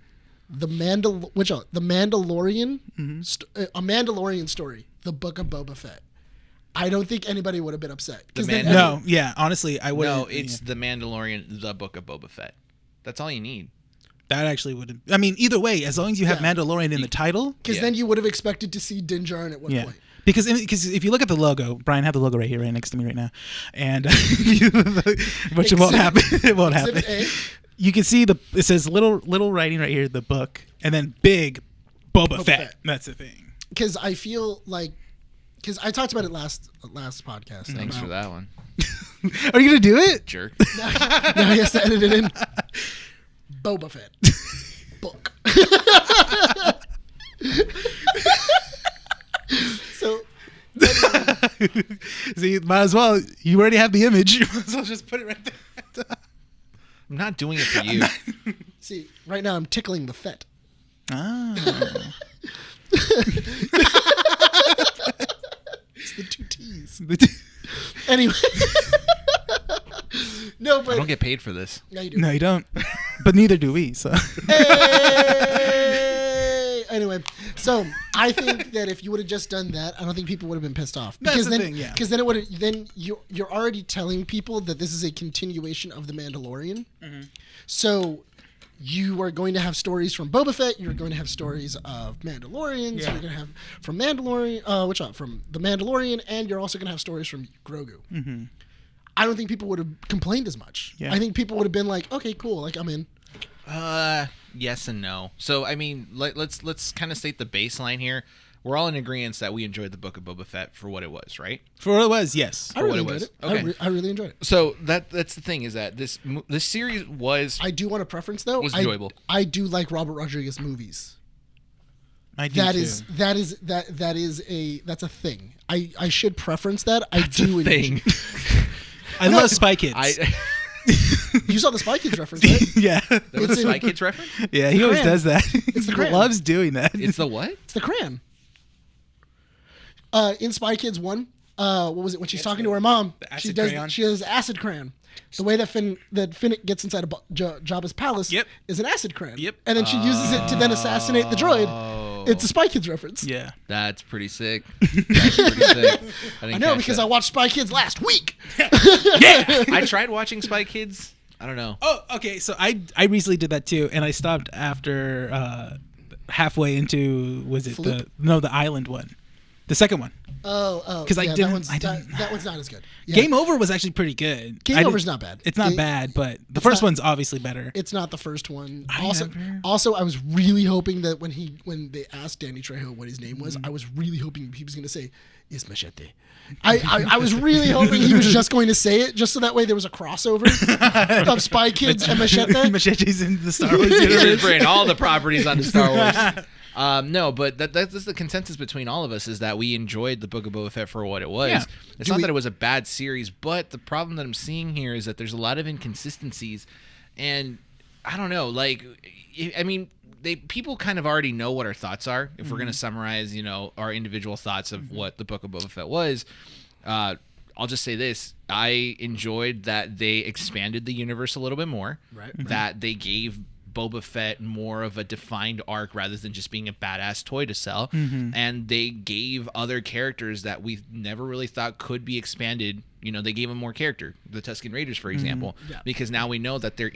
the Mandalorian, a Mandalorian story, the Book of Boba Fett, I don't think anybody would have been upset. No, yeah, honestly, I would. No, it's the Mandalorian, the Book of Boba Fett. That's all you need. That actually would. I mean, either way, as long as you have Mandalorian in the title, because then you would have expected to see Din Djarin at one point. Because if you look at the logo, Brian, have the logo right here, right next to me right now, and which won't happen. It won't happen. You can see it says little writing right here, the book, and then big Boba Fett. That's the thing. Because I feel like, because I talked about it last podcast. Thanks for that one. Are you gonna do it, jerk? No, he has to edit it in. Boba Fett book. So, see, might as well. You already have the image. You might as well just put it right there. I'm not doing it for you. See, right now I'm tickling the Fett. Oh. It's the two T's. Anyway. No, but I don't get paid for this. Yeah, you do. No, you don't. But neither do we. So. Hey! Anyway, so I think that if you would have just done that, I don't think people would have been pissed off. That's the thing, yeah. Because then you're already telling people that this is a continuation of the Mandalorian. Mm-hmm. So you are going to have stories from Boba Fett. You're going to have stories of Mandalorians. Yeah. You're going to have from Mandalorian, from the Mandalorian, and you're also going to have stories from Grogu. Mm-hmm. I don't think people would have complained as much. Yeah. I think people would have been like, okay, cool, like I'm in. Yes and no. So I mean, let's kind of state the baseline here. We're all in agreement that we enjoyed the Book of Boba Fett for what it was, right? For what it was, yes. I really enjoyed it. Okay. I really enjoyed it. So that's the thing is that this series was. I do want a preference though. Was enjoyable. I do like Robert Rodriguez movies. I do too. That's a thing. I should preference that. That's do a thing. I love Spy Kids. You saw the Spy Kids reference, right? Yeah. That was a Spy Kids reference? Yeah, he always does that. It's the He crayon. loves doing that. It's the what? It's the crayon. In Spy Kids 1, what was it? When she's talking to her mom, she does acid crayon. The way that Finnick gets inside Jabba's palace is an acid crayon. Yep. And then she uses it to then assassinate the droid. It's a Spy Kids reference. Yeah. That's pretty sick. That's pretty sick. I know because I watched Spy Kids last week. Yeah. I tried watching Spy Kids. I don't know. Oh, okay. So I recently did that too, and I stopped after halfway into the island one, the second one. Oh, because that one's not as good. Yeah. Game Over was actually pretty good. Game Over's not bad. It's not bad, but the first one's obviously better. It's not the first one. Also, I was really hoping that when they asked Danny Trejo what his name was, I was really hoping he was going to say "Is Machete." I was really hoping he was just going to say it, just so that way there was a crossover of Spy Kids and Machete. Machete's in the Star Wars universe. Just bring all the properties onto Star Wars. No, but that's the consensus between all of us is that we enjoyed the Book of Boba Fett for what it was. Yeah. It's not that it was a bad series, but the problem that I'm seeing here is that there's a lot of inconsistencies, and I don't know. Like, I mean, people kind of already know what our thoughts are. If we're going to summarize, our individual thoughts of what the Book of Boba Fett was, I'll just say this. I enjoyed that they expanded the universe a little bit more. Right. That they gave Boba Fett more of a defined arc rather than just being a badass toy to sell. Mm-hmm. And they gave other characters that we never really thought could be expanded. They gave them more character. The Tusken Raiders, for example, because now we know that they're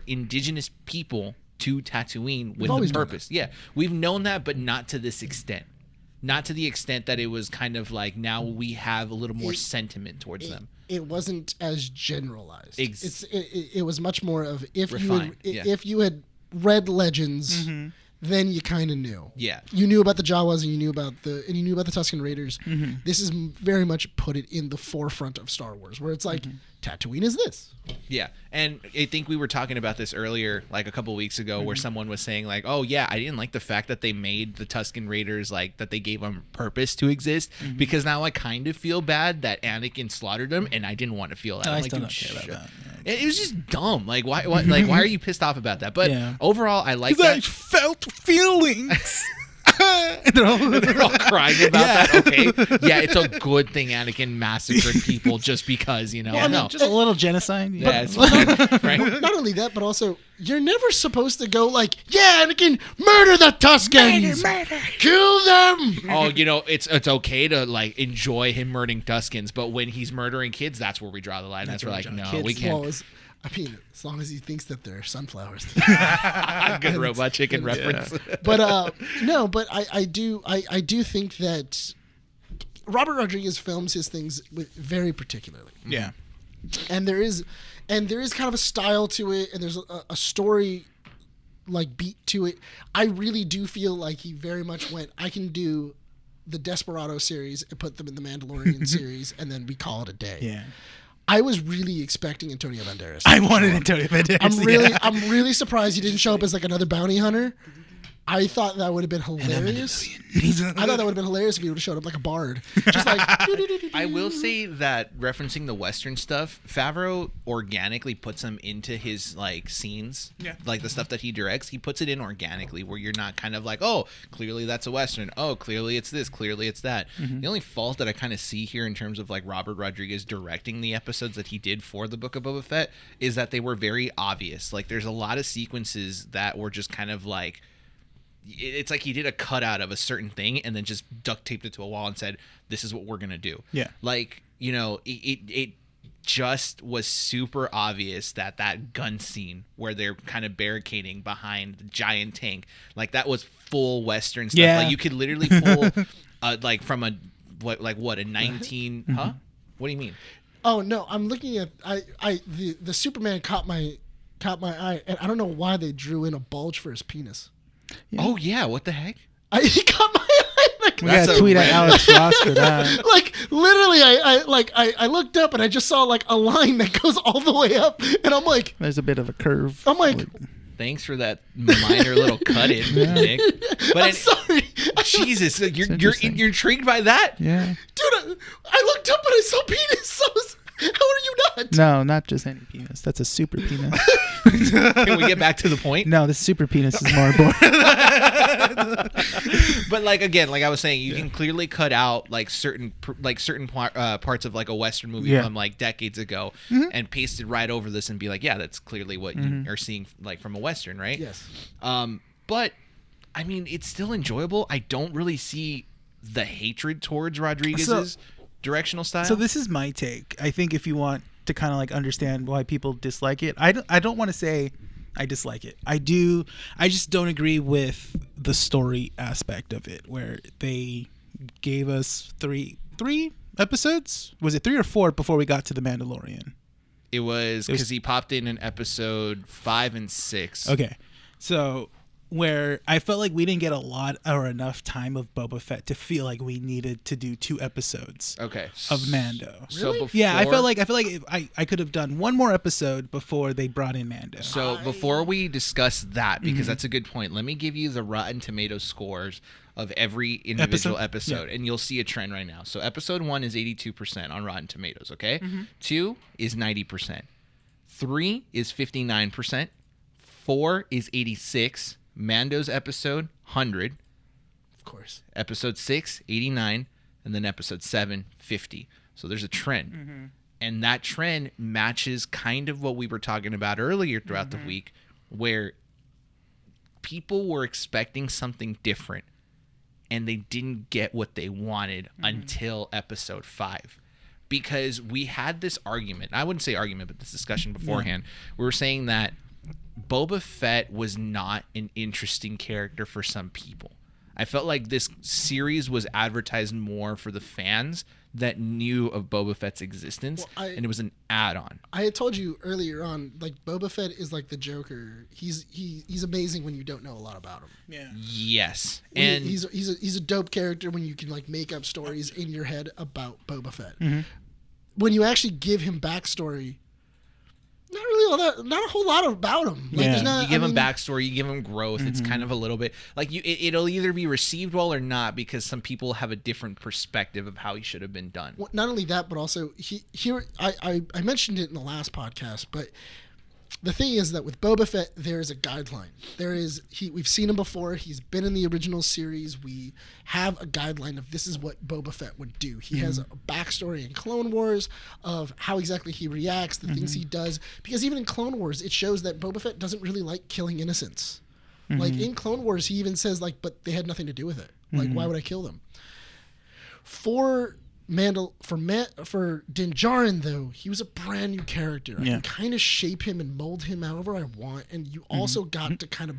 indigenous people to Tatooine with a purpose. Yeah, we've known that, but not to this extent. Not to the extent that it was kind of like now we have a little more sentiment towards them. It wasn't as generalized. It was much more of if you had read Legends, then you kind of knew. Yeah, you knew about the Jawas and you knew about the Tusken Raiders. Mm-hmm. This is very much put it in the forefront of Star Wars, where it's like Tatooine is this. Yeah, and I think we were talking about this earlier, like a couple weeks ago, where someone was saying like, "Oh yeah, I didn't like the fact that they made the Tusken Raiders like that they gave them purpose to exist because now I kind of feel bad that Anakin slaughtered them, and I didn't want to feel that." I I'm still like, don't care about that. It was just dumb. Like why are you pissed off about that? But Yeah. overall, I like Because I that. felt feelings. They're all crying about that. Okay, yeah, it's a good thing Anakin massacred people just because no. Just a little genocide. Yeah, it's fine, right? Not only that, but also you're never supposed to go like, yeah, Anakin, murder the Tuscans, kill them. Oh, it's okay to like enjoy him murdering Tuscans, but when he's murdering kids, that's where we draw the line. That's where like, no, kids. we can't. Well, as long as he thinks that they're sunflowers. Good Robot Chicken reference. But no, but I do think that Robert Rodriguez films his things very particularly. Yeah. And there is kind of a style to it, and there's a story like beat to it. I really do feel like he very much went, I can do the Desperado series and put them in the Mandalorian series, and then we call it a day. Yeah. I was really expecting Antonio Banderas. I wanted Antonio Banderas. I'm really surprised he didn't show up as like another bounty hunter. I thought that would have been hilarious. I thought that would have been hilarious if he would have showed up like a bard. Just like I will say that referencing the Western stuff, Favreau organically puts them into his like scenes. Yeah. Like the stuff that he directs, he puts it in organically where you're not kind of like, oh, clearly that's a Western. Oh, clearly it's this. Clearly it's that. Mm-hmm. The only fault that I kind of see here in terms of like Robert Rodriguez directing the episodes that he did for the Book of Boba Fett is that they were very obvious. Like there's a lot of sequences that were just kind of like, it's like he did a cutout of a certain thing and then just duct taped it to a wall and said, this is what we're going to do. Yeah. Like, it just was super obvious that gun scene where they're kind of barricading behind the giant tank, like that was full Western stuff. Yeah. Like you could literally pull like from a 19, huh? What do you mean? Oh no, I'm looking at the Superman caught my eye, and I don't know why they drew in a bulge for his penis. Yeah. Oh yeah, what the heck? He caught my eye. Like, we gotta tweet at Alex Ross for that. Like literally, I looked up and I just saw like a line that goes all the way up, and I'm like, there's a bit of a curve. I'm like, thanks for that minor little cut in, Nick. But I'm sorry. Jesus, you're intrigued by that? Yeah. Dude, I looked up and I saw penis. How are you not? No, not just any penis. That's a super penis. Can we get back to the point? No, the super penis is more important. But like again, like I was saying, you can clearly cut out like certain parts of like a Western movie from like decades ago and paste it right over this and be like, yeah, that's clearly what you are seeing like from a Western, right? Yes. But I mean, it's still enjoyable. I don't really see the hatred towards Rodriguez's directional style. So this is my take. I think if you want to kind of like understand why people dislike it, I don't want to say I dislike it. I just don't agree with the story aspect of it, where they gave us three episodes. Was it 3 or 4 before we got to the Mandalorian? It was because he popped in episode 5 and 6. Okay, so where I felt like we didn't get a lot or enough time of Boba Fett to feel like we needed to do 2 episodes. Okay. Of Mando. So before, yeah, I felt like I could have done one more episode before they brought in Mando. So before we discuss that, because that's a good point, let me give you the Rotten Tomatoes scores of every individual episode, and you'll see a trend right now. So episode 1 is 82% on Rotten Tomatoes, okay? 2 is 90%. 3 is 59%. 4 is 86%. Mando's episode, 100. Of course. Episode 6, 89. And then episode 7, 50. So there's a trend. And that trend matches kind of what we were talking about earlier throughout the week, where people were expecting something different and they didn't get what they wanted until episode 5. Because we had this argument. I wouldn't say argument, but this discussion beforehand. We were saying that Boba Fett was not an interesting character for some people. I felt like this series was advertised more for the fans that knew of Boba Fett's existence, and it was an add-on. I had told you earlier on, like, Boba Fett is like the Joker. He's amazing when you don't know a lot about him. Yeah. Yes, and he's a dope character when you can like make up stories in your head about Boba Fett. When you actually give him backstory, not really not a whole lot about him. Like, Yeah. there's not, You give him backstory, you give him growth. It's kind of a little bit like it'll either be received well or not, because some people have a different perspective of how he should have been done. Well, not only that, but also I mentioned it in the last podcast, but the thing is that with Boba Fett, there is a guideline. We've seen him before. He's been in the original series. We have a guideline of this is what Boba Fett would do. He has a backstory in Clone Wars of how exactly he reacts, the things he does. Because even in Clone Wars, it shows that Boba Fett doesn't really like killing innocents. Like in Clone Wars, he even says like, but they had nothing to do with it. Like, why would I kill them? For Din Djarin, though, he was a brand new character. I can kind of shape him and mold him however I want, and you also got to kind of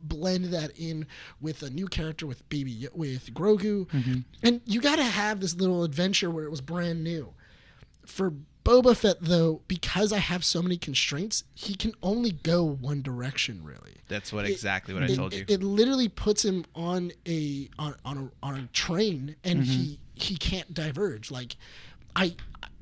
blend that in with a new character with Grogu, and you got to have this little adventure where it was brand new. For Boba Fett, though, because I have so many constraints, he can only go one direction, really. That's exactly what I told you. It literally puts him on a train, and he can't diverge. Like,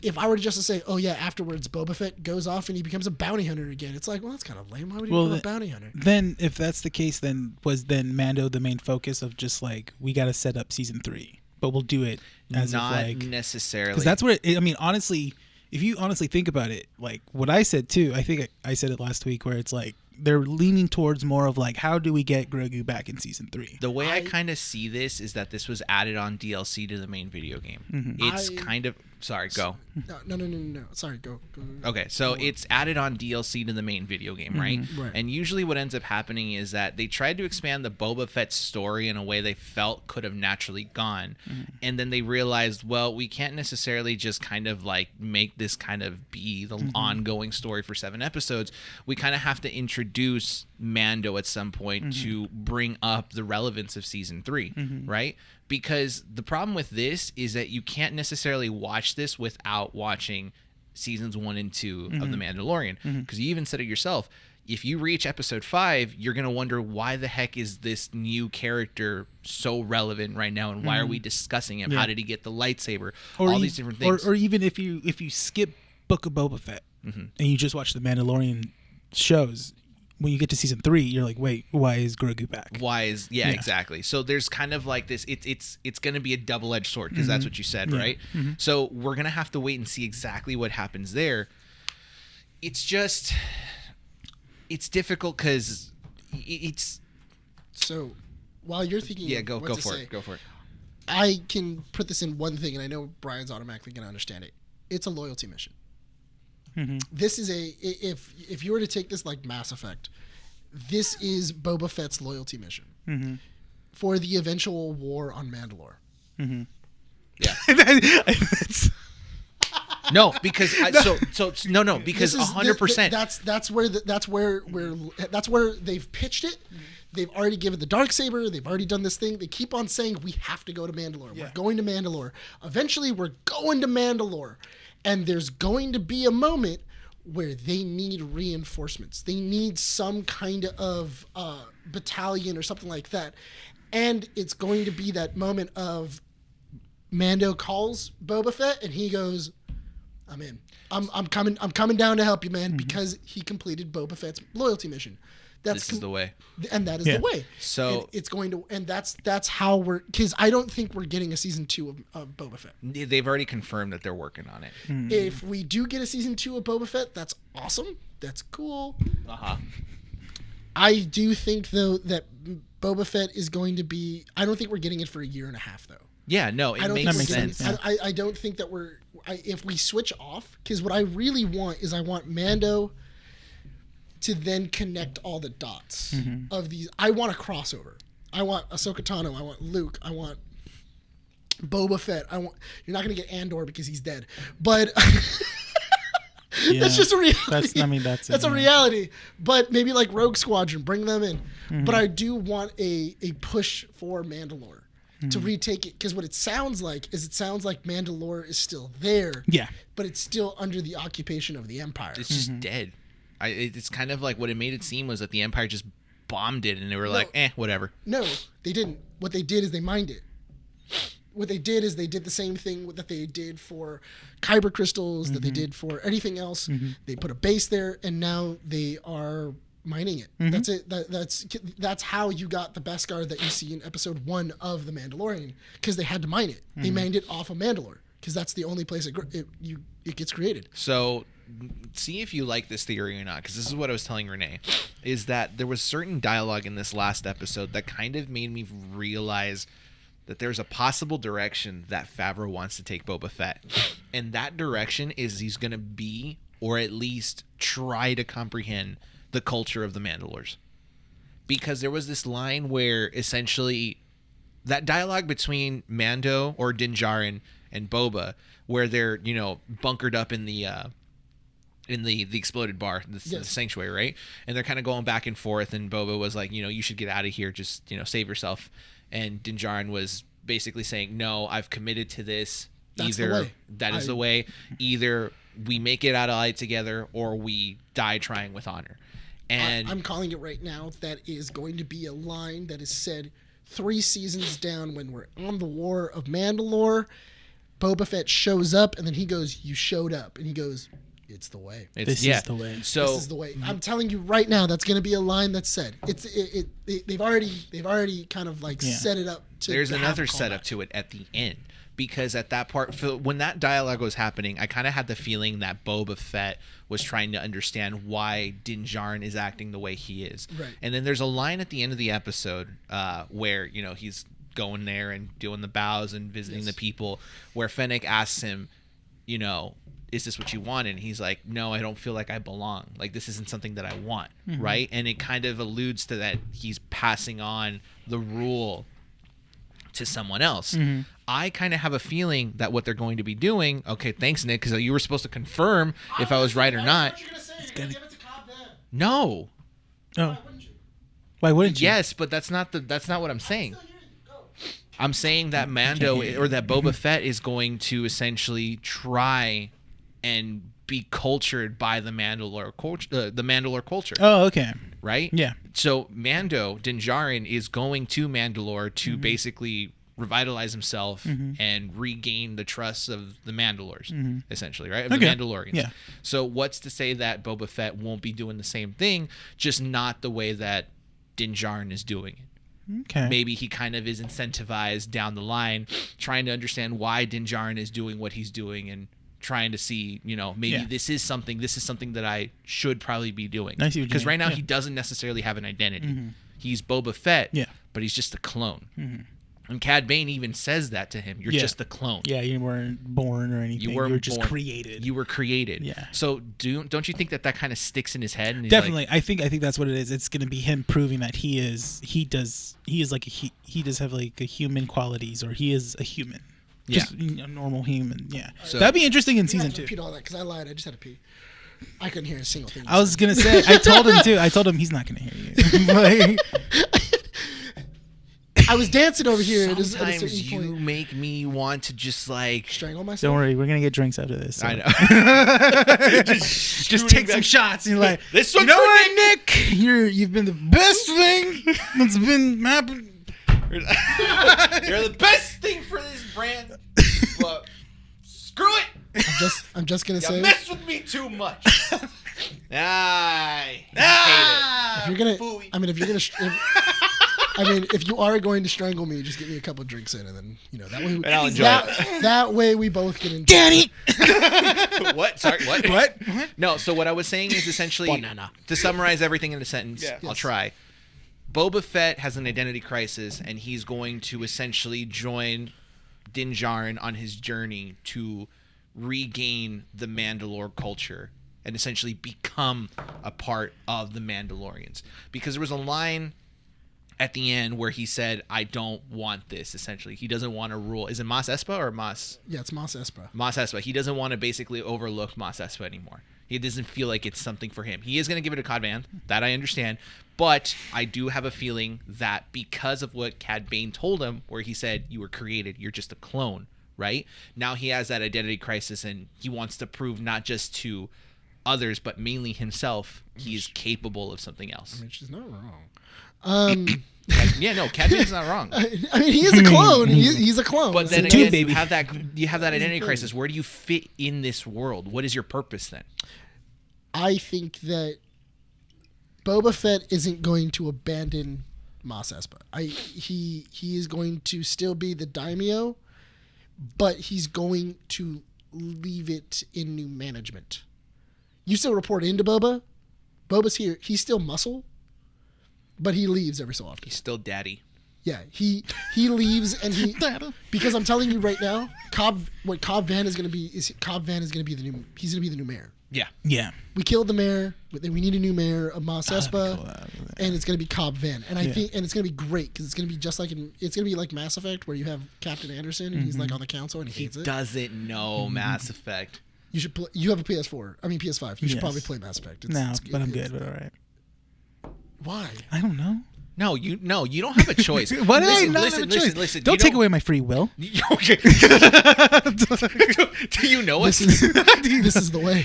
if I were just to say, oh yeah, afterwards Boba Fett goes off and he becomes a bounty hunter again, it's like, well, that's kind of lame. Why would he become a bounty hunter? Then, if that's the case, was Mando the main focus of just like, we got to set up season 3, but we'll do it as not if, like, necessarily, because that's what I mean. Honestly, if you honestly think about it, like what I said too, I think I said it last week, where it's like they're leaning towards more of like, how do we get Grogu back in season 3? The way I kind of see this is that this was added on DLC to the main video game. It's kind of sorry, go. No. Sorry, go. Okay, so it's added on DLC to the main video game, right? Right. And usually what ends up happening is that they tried to expand the Boba Fett story in a way they felt could have naturally gone. And then they realized, well, we can't necessarily just kind of like make this kind of be the ongoing story for 7 episodes. We kind of have to introduce Mando at some point to bring up the relevance of season 3, right? Because the problem with this is that you can't necessarily watch this without watching seasons 1 and 2 of The Mandalorian. Because you even said it yourself. If you reach episode 5, you're going to wonder, why the heck is this new character so relevant right now? And why are we discussing him? How did he get the lightsaber? All these different things. Or even if you skip Book of Boba Fett and you just watch the Mandalorian shows, when you get to season 3, you're like, wait, why is Grogu back? Yeah, exactly. So there's kind of like this. It's going to be a double-edged sword, because that's what you said, right? So we're going to have to wait and see exactly what happens there. It's just, it's difficult because it's. So while you're thinking, go for it. I can put this in one thing, and I know Brian's automatically going to understand it. It's a loyalty mission. This is if you were to take this like Mass Effect, this is Boba Fett's loyalty mission for the eventual war on Mandalore. Yeah. No, because because 100%. That's where they've pitched it. They've already given the Darksaber. They've already done this thing. They keep on saying, we have to go to Mandalore. We're going to Mandalore. Eventually, we're going to Mandalore. And there's going to be a moment where they need reinforcements. They need some kind of battalion or something like that. And it's going to be that moment of Mando calls Boba Fett and he goes, I'm in. I'm coming down to help you, man, because he completed Boba Fett's loyalty mission. This is the way. And that is the way. So and it's going to, and that's how because I don't think we're getting a season 2 of Boba Fett. They've already confirmed that they're working on it. If we do get a season 2 of Boba Fett, that's awesome. That's cool. I do think though that Boba Fett is going to be, I don't think we're getting it for a year and a half though. Yeah, no, it makes sense. I don't think that if we switch off, because what I really want is I want Mando to then connect all the dots of these. I want a crossover. I want Ahsoka Tano. I want Luke. I want Boba Fett. You're not going to get Andor because he's dead. But that's just a reality. That's a reality. But maybe like Rogue Squadron, bring them in. But I do want a push for Mandalore to retake it, because what it sounds like Mandalore is still there. Yeah. But it's still under the occupation of the Empire. It's just dead. It's kind of like what it made it seem was that the Empire just bombed it, and they were like, whatever. No, they didn't. What they did is they mined it. what they did is they did the same thing that they did for kyber crystals, that they did for anything else. They put a base there, and now they are mining it. That's it. That's how you got the Beskar that you see in episode 1 of The Mandalorian, because they had to mine it. They mined it off of Mandalore, because that's the only place it gets created. So see if you like this theory or not, because this is what I was telling Rene, is that there was certain dialogue in this last episode that kind of made me realize that there's a possible direction that Favreau wants to take Boba Fett. And that direction is he's going to be, or at least try to comprehend, the culture of the Mandalores. Because there was this line where essentially that dialogue between Mando or Din Djarin and Boba, where they're, bunkered up in the exploded bar, the sanctuary, right? And they're kind of going back and forth, and Boba was like, you should get out of here, just, save yourself. And Din Djarin was basically saying, no, I've committed to this. That's the way. That is the way. Either we make it out alive together, or we die trying with honor. And I'm calling it right now. That is going to be a line that is said 3 seasons down when we're on the War of Mandalore. Boba Fett shows up, and then he goes, "You showed up," and he goes, "It's the way. This is the way." So this is the way. I'm telling you right now, that's going to be a line that's said. They've already kind of set it up. There's another setup to it at the end, because at that part, when that dialogue was happening, I kind of had the feeling that Boba Fett was trying to understand why Din Djarin is acting the way he is. Right. And then there's a line at the end of the episode where he's going there and doing the bows and visiting the people, where Fennec asks him, is this what you want? And he's like, no, I don't feel like I belong. Like, this isn't something that I want, right? And it kind of alludes to that he's passing on the rule to someone else. I kind of have a feeling that what they're going to be doing, okay, thanks, Nick, because you were supposed to confirm if I was right or not. No. Oh. Why wouldn't you? Yes, but that's not what I'm saying. I'm saying that Mando or that Boba Fett is going to essentially try and be cultured by the Mandalore culture. Oh, okay. Right? Yeah. So Mando, Din Djarin, is going to Mandalore to basically revitalize himself and regain the trust of the Mandalores, essentially, right? Of the Mandalorians. Yeah. So what's to say that Boba Fett won't be doing the same thing, just not the way that Din Djarin is doing it? Okay. Maybe he kind of is incentivized down the line, trying to understand why Din Djarin is doing what he's doing, and trying to see, maybe this is something that I should probably be doing. Because right now he doesn't necessarily have an identity. He's Boba Fett, but he's just a clone. And Cad Bane even says that to him. You're just a clone. Yeah, you weren't born or anything. You were just created. You were created. Yeah. So don't you think that kind of sticks in his head? And he's definitely. I think that's what it is. It's going to be him proving that he does have like a human qualities, or he is a human. Just a normal human. Yeah. So that'd be interesting in season 2. Repeat all that, because I lied. I just had to pee. I couldn't hear a single thing. I was gonna say. I told him too. I told him he's not gonna hear you. I was dancing over here. Sometimes you make me want to just strangle myself. Don't worry, we're gonna get drinks after this. So. I know. just take some shots. And you're like, this you know what, Nick? You've been the best thing that's been happening. You're the best thing for this brand, but screw it. I'm just gonna say. You mess with me too much. I hate it. If you're gonna, if you are going to strangle me, just get me a couple drinks in, and then that way. And I'll enjoy it. That way we both get enjoy. Daddy. What? Sorry. What? What? No. So what I was saying is essentially to summarize everything in a sentence. Yeah. I'll try. Boba Fett has an identity crisis, and he's going to essentially join Din Djarin on his journey to regain the Mandalore culture and essentially become a part of the Mandalorians. Because there was a line at the end where he said, I don't want this, essentially. He doesn't want to rule. Is it Mos Espa or Mos? Yeah, it's Mos Espa. Mos Espa. He doesn't want to basically overlook Mos Espa anymore. He doesn't feel like it's something for him. He is going to give it a Cad Bane. That I understand. But I do have a feeling that because of what Cad Bane told him, where he said, you were created, you're just a clone, right? Now he has that identity crisis, and he wants to prove not just to others, but mainly himself, he is capable of something else. I mean, she's not wrong. Cad Bane's not wrong. I mean, he is a clone. He's a clone. But then Too, again, baby. you have that identity crisis. Where do you fit in this world? What is your purpose then? I think that Boba Fett isn't going to abandon Mos Espa. He is going to still be the daimyo, but he's going to leave it in new management. You still report into Boba. Boba's here. He's still muscle, but he leaves every so often. He's still daddy. Yeah, he leaves and he because I'm telling you right now, Cobb Vann is going to be the new. He's going to be the new mayor. Yeah. We killed the mayor. We need a new mayor of Mos Espa, and it's going to be Cobb Vann. And I think, and it's going to be great because it's going to be just like it's going to be like Mass Effect, where you have Captain Anderson and he's like on the council and he hates it. Doesn't know Mass Effect. You should play. You have a PS5. You should probably play Mass Effect. But I'm good. But all right. Why? I don't know. No, you don't have a choice. What? Listen. Don't take away my free will. Okay. Do you know us? This is the way.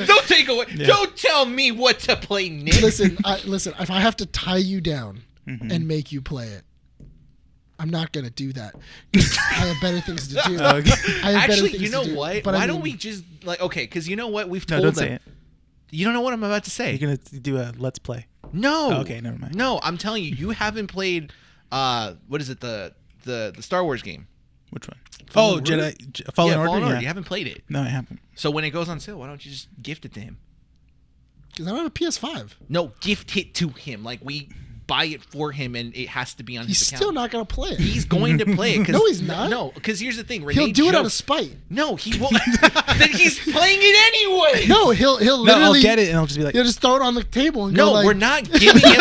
Don't take away. Yeah. Don't tell me what to play, Nick. Listen. If I have to tie you down and make you play it, I'm not gonna do that. I have better things to do. Okay. Actually, you know what? Why don't we just because you know what we've told them. Don't say it. You don't know what I'm about to say. You're gonna do a let's play. No. Oh, okay, never mind. No, I'm telling you, you haven't played. What is it? The Star Wars game. Which one? Fallen Jedi Fallen Order. Yeah. You haven't played it. No, I haven't. So when it goes on sale, why don't you just gift it to him? Because I don't have a PS5. No, gift it to him. Like we buy it for him, and it has to be on his account. He's still not gonna play it. He's going to play it. No, he's not. No, because here's the thing. Rene He'll do it out of spite. No, he won't. Then he's playing it anyway. No, he'll literally. No, I'll get it, and I'll just be like, he'll just throw it on the table and go like, we're not giving him.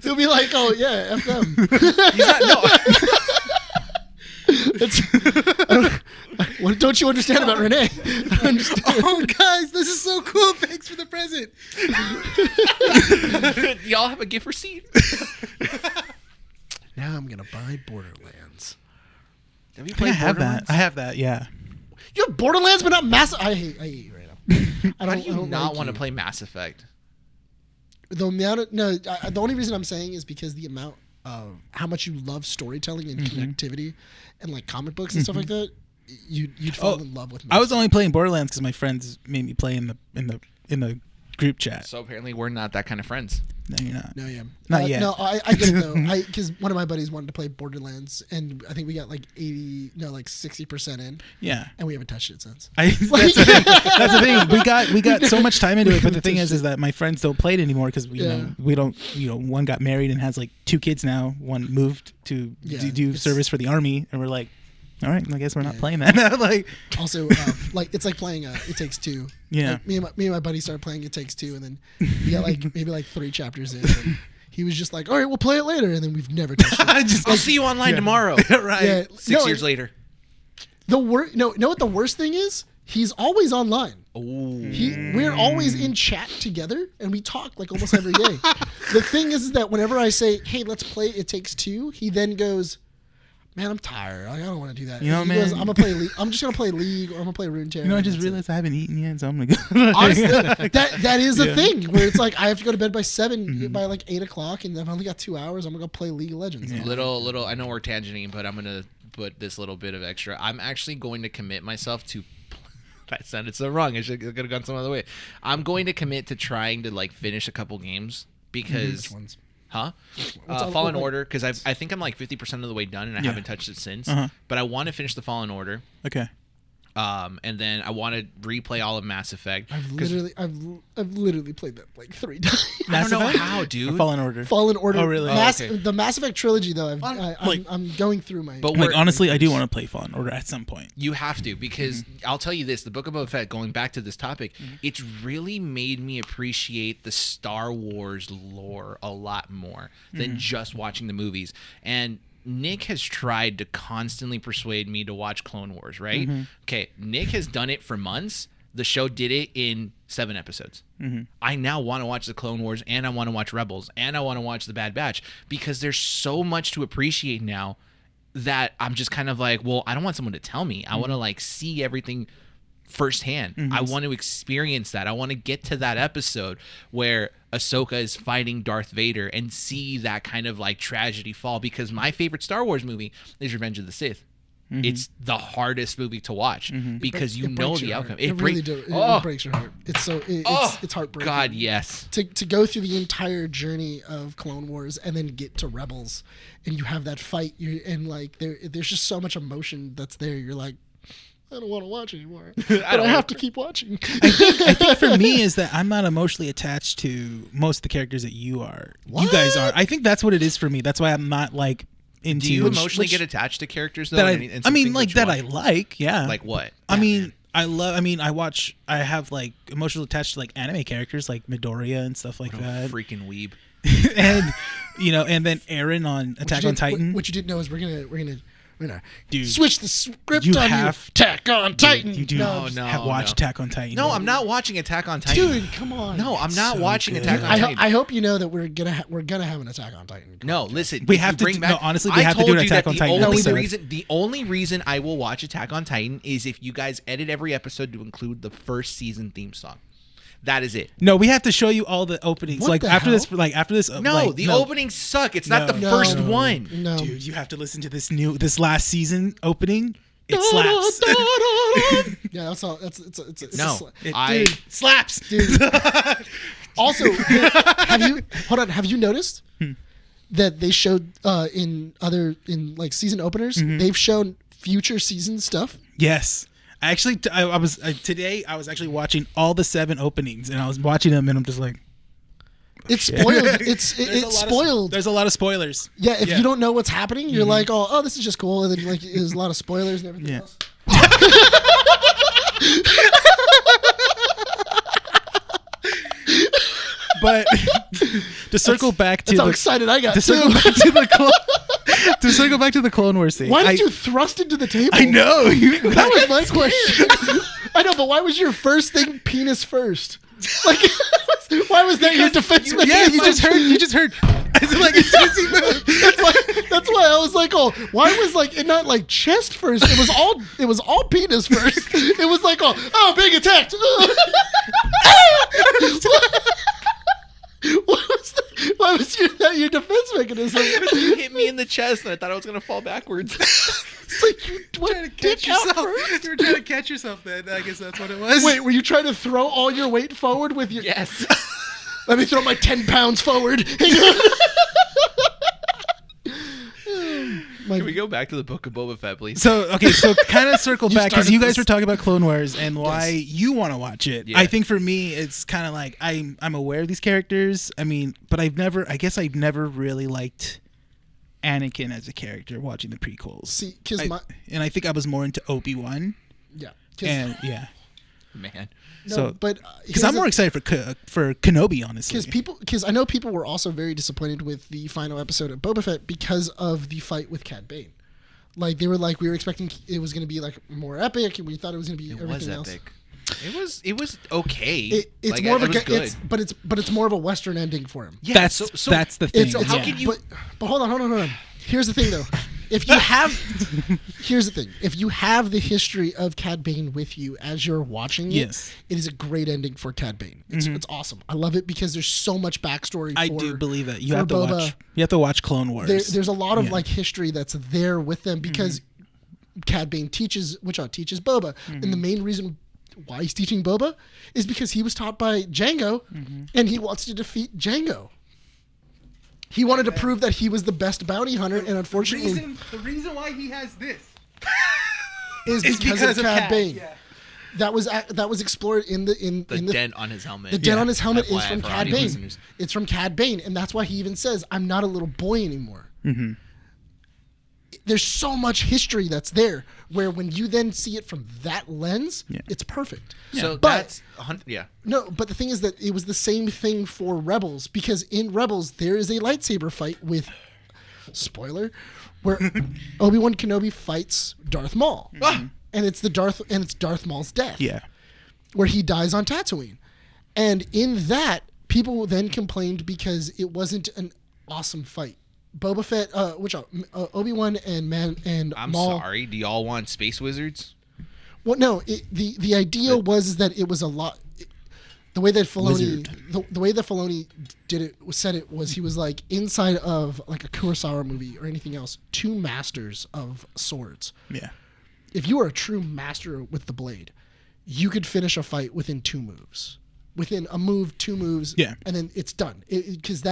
He'll be like, oh yeah, F them. He's not. No. What don't you understand about Rene? I don't understand. oh, guys, this is so cool. Thanks for the present. Y'all have a gift receipt? Now I'm going to buy Borderlands. Have you played I have that, yeah. You have Borderlands, but not Mass... I hate you right now. How do you not want to play Mass Effect? The only reason I'm saying is because the amount of how much you love storytelling and connectivity and like comic books and stuff like that, you'd fall in love with Mass I was only playing Borderlands because my friends made me play in the group chat. So apparently we're not that kind of friends. No, you're not. No, yeah. Not yet. No, I get it though. Because one of my buddies wanted to play Borderlands, and I think we got like 60% in. Yeah. And we haven't touched it since. That's the thing. We got so much time into it, but the thing is that my friends don't play it anymore because we don't. One got married and has like 2 kids now. One moved to do service for the army, and we're like, all right, I guess we're not playing that now. Like, also, it's like playing It Takes Two. Yeah. Like, me and my buddy started playing It Takes Two, and then we got like maybe 3 chapters in. And he was just like, all right, we'll play it later, and then we've never touched it. I'll see you online tomorrow. Right. Yeah, 6 years later. Know what the worst thing is? He's always online. We're always in chat together, and we talk like almost every day. The thing is that whenever I say, hey, let's play It Takes Two, he then goes, man, I'm tired. I don't want to do that. Man. Goes, I'm just gonna play League, or I'm gonna play Runeterra. I just realized I haven't eaten yet, so I'm gonna go. Honestly, that is a thing where it's like I have to go to bed by 7, by like 8 o'clock, and I've only got 2 hours. I'm gonna go play League of Legends. Yeah. Little. I know we're tangenting, but I'm gonna put this little bit of extra. I'm actually going to commit myself to. That sounded so wrong. I should have gone some other way. I'm going to commit to trying to like finish a couple games because. Which ones? Huh? Fallen Order, because I think I'm like 50% of the way done and I haven't touched it since. But I want to finish the Fallen Order. Okay. And then I want to replay all of Mass Effect. I've literally played that like 3 times. I don't know how, dude. Or Fallen Order. Fallen Order. Oh, really? The Mass Effect trilogy, though. I'm going through my. But honestly, I do want to play Fallen Order at some point. You have to, because I'll tell you this: the Book of Boba Fett. Going back to this topic, it's really made me appreciate the Star Wars lore a lot more than just watching the movies. And Nick has tried to constantly persuade me to watch Clone Wars, right? Okay, Nick has done it for months. The show did it in 7 episodes. I now want to watch the Clone Wars, and I want to watch Rebels, and I want to watch the Bad Batch, because there's so much to appreciate now that I'm just kind of like, well, I don't want someone to tell me. I want to like see everything firsthand. I want to experience that. I want to get to that episode where Ahsoka is fighting Darth Vader and see that kind of like tragedy fall, because my favorite Star Wars movie is Revenge of the Sith. It's the hardest movie to watch because you know the outcome. It really does. It breaks your heart. It's heartbreaking. God, yes. To go through the entire journey of Clone Wars and then get to Rebels, and you have that fight, and like there's just so much emotion that's there. You're like, I don't want to watch anymore, but I have to keep watching. I think for me is that I'm not emotionally attached to most of the characters that you are. What? You guys are. I think that's what it is for me. That's why I'm not like into. Do you emotionally get attached to characters though? That I mean, like that I like. Yeah. Like what? I mean, I have like emotional attached to like anime characters like Midoriya and stuff like that. Freaking weeb. And and then Aaron on Attack on Titan. What you didn't know is we're gonna Dude, switch the script you on have- you. Attack on Titan. You do watch Attack on Titan. No, I'm not watching Attack on Titan. Dude, come on. No, I'm not so watching good. Attack on Titan. I hope you know that we're gonna have an Attack on Titan. No, listen. We if have you to bring do- back. no, honestly, we I have to told do an you Attack that on the Titan only episode. the only reason I will watch Attack on Titan is if you guys edit every episode to include the first season theme song. That is it. No, we have to show you all the openings. What like the after hell? this, like after this. No, the openings suck. It's not the No. first No. one. No. Dude, you have to listen to this last season opening. It slaps. Yeah, that's all. It's No, Dude, slaps. Dude. Also, have you noticed that they showed in like season openers, they've shown future season stuff? Yes. Actually, today I was actually watching all the 7 openings, and I was watching them, and I'm just like, It's spoiled. It's spoiled. There's a lot of spoilers. Yeah, if you don't know what's happening, you're like, oh, this is just cool, and then like there's a lot of spoilers and everything Yeah. else. But to circle back to That's how the excited I got. to circle too. back to the to circle back to the Clone Wars thing. Why did you thrust into the table? I know. That was my question. I know, but why was your first thing penis first? Like, why was that your defense Yeah, mechanism? you just heard. It's like a juicy move. That's why I was like, oh, why was like it not like chest first? It was all penis first. It was like, oh, being attacked. Why was your defense mechanism? You hit me in the chest, and I thought I was gonna fall backwards. It's like you Trying to catch yourself. You were trying to catch yourself then. I guess that's what it was. Wait, were you trying to throw all your weight forward with your? Yes. Let me throw my 10 pounds forward. Hang on. Can we go back to the Book of Boba Fett, please? So kind of circle back because started you guys this. were talking about Clone Wars and why you want to watch it. Yeah. I think for me, it's kind of like I'm aware of these characters. I mean, but I've never really liked Anakin as a character watching the prequels. See, because and I think I was more into Obi-Wan. yeah, And yeah, Man. no, so but because I'm more excited for Kenobi, honestly. because I know people were also very disappointed with the final episode of Boba Fett because of the fight with Cad Bane. Like they were like, we were expecting it was going to be like more epic, and we thought it was going to be everything else. Epic. It was okay. It's Like, more of it a was good. but it's more of a Western ending for him. Yeah, that's so that's the thing. It's how yeah. can you- But hold on. Here's the thing, though. If you have, here's the thing. If you have the history of Cad Bane with you as you're watching it, Yes. it is a great ending for Cad Bane. It's awesome. I love it because there's so much backstory. I for, do believe that you for have to Boba. watch. You have to watch Clone Wars. There's a lot of like history that's there with them because Cad Bane teaches Boba, and the main reason why he's teaching Boba is because he was taught by Jango, and he wants to defeat Jango. He wanted to prove that he was the best bounty hunter, and unfortunately, the reason why he has this is because of Cad Bane. Yeah. That was explored in the dent on his helmet. The dent on his helmet is FYI from for Cad audio Bane. listeners. It's from Cad Bane, and that's why he even says, "I'm not a little boy anymore." There's so much history that's there, where when you then see it from that lens, it's perfect. So But- that's No, but the thing is that it was the same thing for Rebels, because in Rebels there is a lightsaber fight with, spoiler, where Obi-Wan Kenobi fights Darth Maul, and it's Darth Maul's death, where he dies on Tatooine, and in that people then complained because it wasn't an awesome fight. Boba Fett, Obi-Wan and I'm Maul. sorry. Do y'all want space wizards? Well, no, the idea was that it was a lot. The way that Filoni, the way that Filoni said it was he was like inside of like a Kurosawa movie or anything else, two masters of swords. Yeah. If you were a true master with the blade, you could finish a fight within 2 moves. Within a move, 2 moves, and then it's done. Because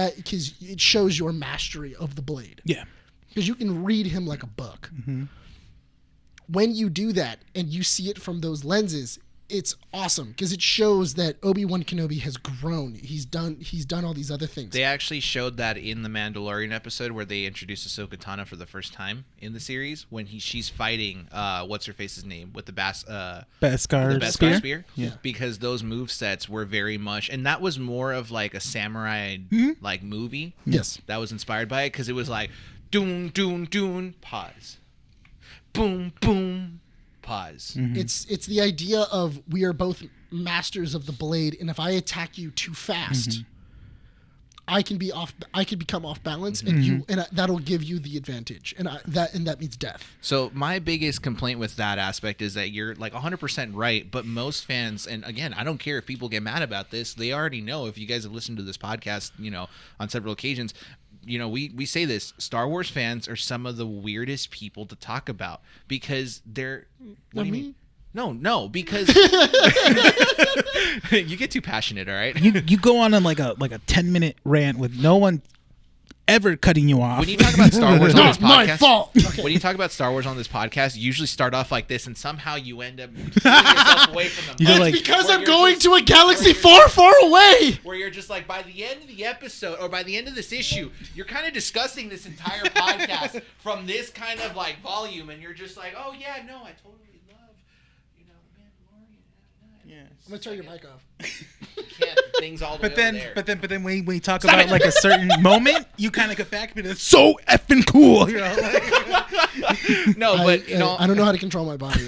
it shows your mastery of the blade. Yeah. Because you can read him like a book. Mm-hmm. When you do that and you see it from those lenses, it's awesome because it shows that Obi-Wan Kenobi has grown. He's done all these other things. They actually showed that in the Mandalorian episode where they introduced Ahsoka Tano for the first time in the series when she's fighting what's her face's name with the Beskar spear. Yeah. Because those move sets were very much, and that was more of like a samurai like movie. Yes. That was inspired by it because it was like doon doon doon pause, boom boom. Pause. Mm-hmm. It's the idea of we are both masters of the blade, and if I attack you too fast, I can become off balance, and that'll give you the advantage, and that means death. So my biggest complaint with that aspect is that you're like 100% right, but most fans, and again, I don't care if people get mad about this, they already know. If you guys have listened to this podcast, on several occasions, we say this, Star Wars fans are some of the weirdest people to talk about because they're... What do you mean? No, because you get too passionate, all right? You go on like a 10-minute rant with no one ever cutting you off. When you talk about Star Wars on this podcast... my fault! Okay. When you talk about Star Wars on this podcast, you usually start off like this, and somehow you end up pulling yourself away from the It's because I'm going to a galaxy far, far away! Where you're just like, by the end of the episode, or by the end of this issue, you're kind of discussing this entire podcast from this kind of like volume, and you're just like, oh yeah, no, I totally love, Mandalorian. Yeah. I'm going to turn your mic off. Can't things all the way over there. But then when you talk about like a certain moment, you kind of get back and be like, so effing cool. No, but I don't know how to control my body.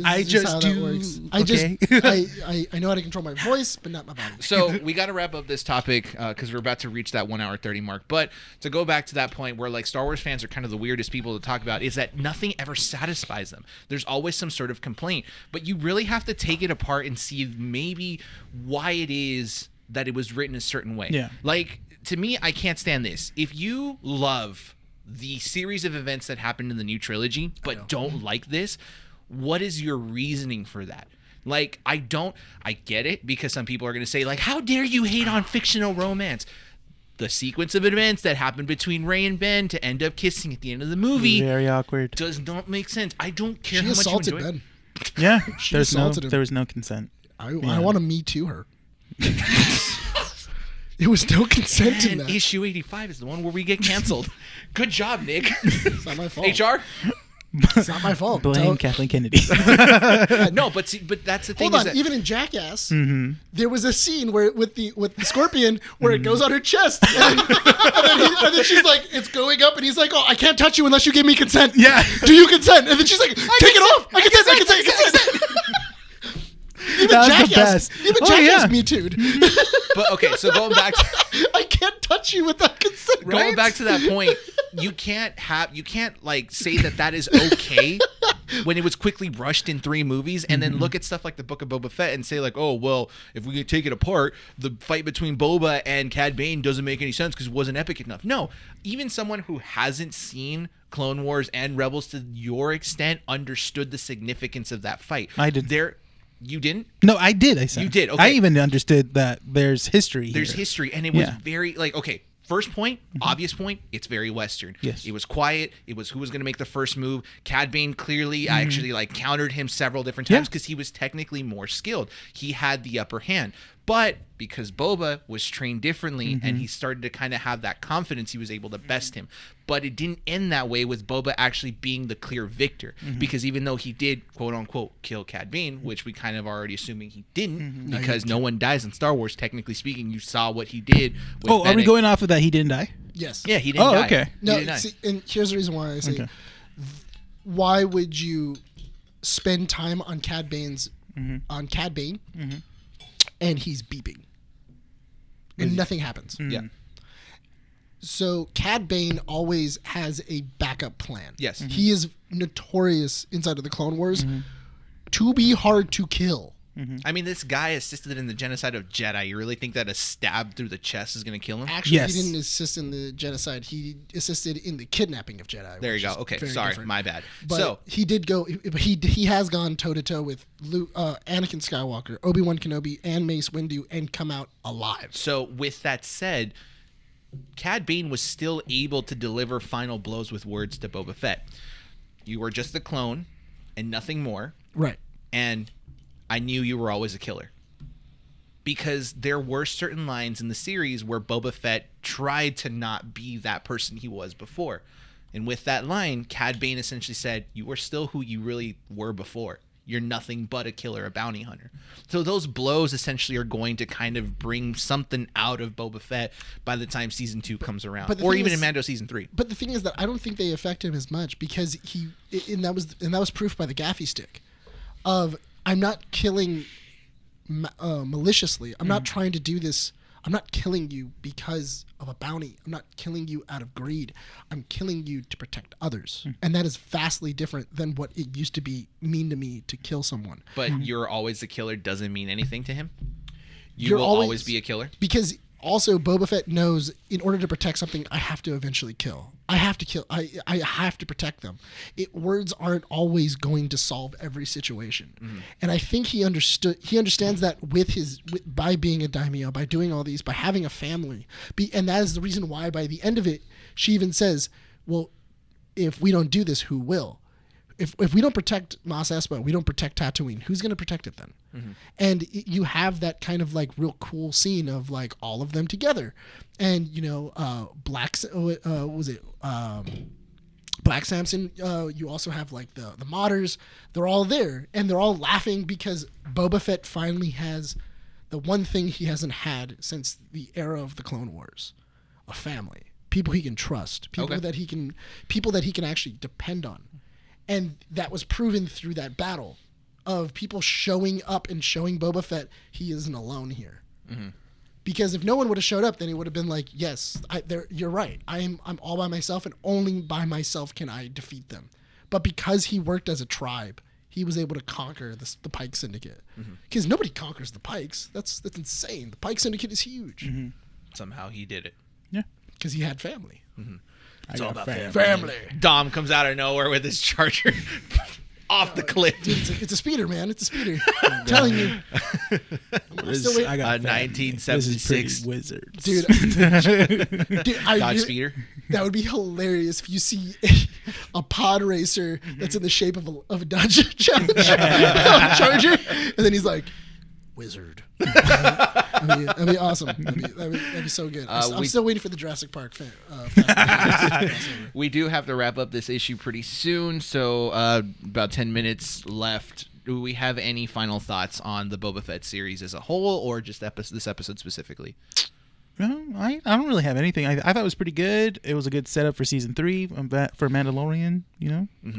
I just how do. That works. Okay. I know how to control my voice, but not my body. So we got to wrap up this topic because we're about to reach that 1 hour 30 mark. But to go back to that point where like Star Wars fans are kind of the weirdest people to talk about is that nothing ever satisfies them. There's always some sort of complaint, but you really have to take it apart and see maybe why it is that it was written a certain way. Yeah. Like, to me, I can't stand this. If you love the series of events that happened in the new trilogy, but don't like this, what is your reasoning for that? Like, I get it, because some people are going to say, like, how dare you hate on fictional romance? The sequence of events that happened between Rey and Ben to end up kissing at the end of the movie Very awkward. does not make sense. I don't care She how much you assaulted enjoy it. Ben. Yeah. She assaulted him. There was no consent. I want to Me Too her. There was no consent in And that. issue 85 is the one where we get canceled. Good job, Nick. It's not my fault. HR? It's not my fault. Blame Kathleen Kennedy. No, but that's the thing. Hold on, is that, even in Jackass, there was a scene where with the scorpion where it goes on her chest, and then she's like, "It's going up," and he's like, "Oh, I can't touch you unless you give me consent." Yeah. Do you consent? And then she's like, "Take it off. I consent. Even Jackass, Me Too'd. But okay, so going back to, I can't touch you without consent. going back to that point, you can't like say that is okay when it was quickly rushed in 3 movies, and then look at stuff like the Book of Boba Fett and say like, oh well, if we could take it apart, the fight between Boba and Cad Bane doesn't make any sense because it wasn't epic enough. No, even someone who hasn't seen Clone Wars and Rebels to your extent understood the significance of that fight. I did. You didn't? No, I did. I said You did, okay. I even understood that there's history. There's here. history, and it was Yeah. very like, okay, first point, obvious point, it's very Western. Yes. It was quiet. It was who was going to make the first move. Cad Bane clearly actually like countered him several different times because he was technically more skilled. He had the upper hand. But because Boba was trained differently and he started to kind of have that confidence, he was able to best him. But it didn't end that way with Boba actually being the clear victor. Because even though he did, quote unquote, kill Cad Bane, which we kind of already assuming he didn't, because no one dies in Star Wars, technically speaking, you saw what he did with Are we Fennec. going off of that? He didn't die. Yes. Yeah, he didn't die. okay. He No, didn't die. see, and here's the reason why I say, Okay. why would you spend time on Cad Bane's Cad Bane, and he's beeping, and nothing happens. Yeah. So Cad Bane always has a backup plan. Yes. He is notorious inside of the Clone Wars to be hard to kill. I mean, this guy assisted in the genocide of Jedi. You really think that a stab through the chest is going to kill him? Actually, Yes. he didn't assist in the genocide. He assisted in the kidnapping of Jedi. There which you go. is Okay, very sorry, different. my bad. But So he did go. He has gone toe to toe with Anakin Skywalker, Obi-Wan Kenobi, and Mace Windu, and come out alive. So with that said, Cad Bane was still able to deliver final blows with words to Boba Fett. You were just a clone and nothing more. Right. And I knew you were always a killer. Because there were certain lines in the series where Boba Fett tried to not be that person he was before. And with that line, Cad Bane essentially said, you are still who you really were before. You're nothing but a killer, a bounty hunter. So those blows essentially are going to kind of bring something out of Boba Fett by the time season 2 comes around, But the or thing even is- in Mando season 3. But the thing is that I don't think they affect him as much because that was proof by the gaffy stick, of I'm not killing maliciously. I'm not trying to do this. I'm not killing you because of a bounty. I'm not killing you out of greed. I'm killing you to protect others. And that is vastly different than what it used to be mean to me to kill someone. But you're always a killer doesn't mean anything to him. You You're will always- always be a killer. Because also Boba Fett knows in order to protect something, I have to eventually kill. I have to kill. I have to protect them. Words aren't always going to solve every situation. And I think he understands that by being a daimyo, by doing all these, by having a family. And that is the reason why by the end of it, she even says, well, if we don't do this, who will? If we don't protect Mos Espa, we don't protect Tatooine, who's going to protect it then? And you have that kind of like real cool scene of like all of them together. And, Black Samson, you also have like the modders. They're all there and they're all laughing because Boba Fett finally has the one thing he hasn't had since the era of the Clone Wars, a family, people he can trust, people that he can actually depend on. And that was proven through that battle of people showing up and showing Boba Fett he isn't alone here. Because if no one would have showed up, then he would have been like, yes, you're right. I'm all by myself, and only by myself can I defeat them. But because he worked as a tribe, he was able to conquer the Pike Syndicate. Because nobody conquers the Pikes. That's insane. The Pike Syndicate is huge. Somehow he did it. Yeah. Because he had family. It's all about Family. Dom comes out of nowhere with his charger off the cliff. Dude, it's a speeder, man. It's a speeder. I'm telling you. I'm still waiting. I got family. 1976 This is pretty wizards. Dude, Dodge speeder. That would be hilarious if you see a pod racer that's in the shape of a Dodge Charger, and then he's like, wizard. That'd be awesome. That'd be so good. I'm still waiting for the Jurassic Park We do have to wrap up this issue pretty soon, so about 10 minutes left. Do we have any final thoughts on the Boba Fett series as a whole, or just this episode specifically? No, I don't really have anything. I thought it was pretty good. It was a good setup for season 3 for Mandalorian.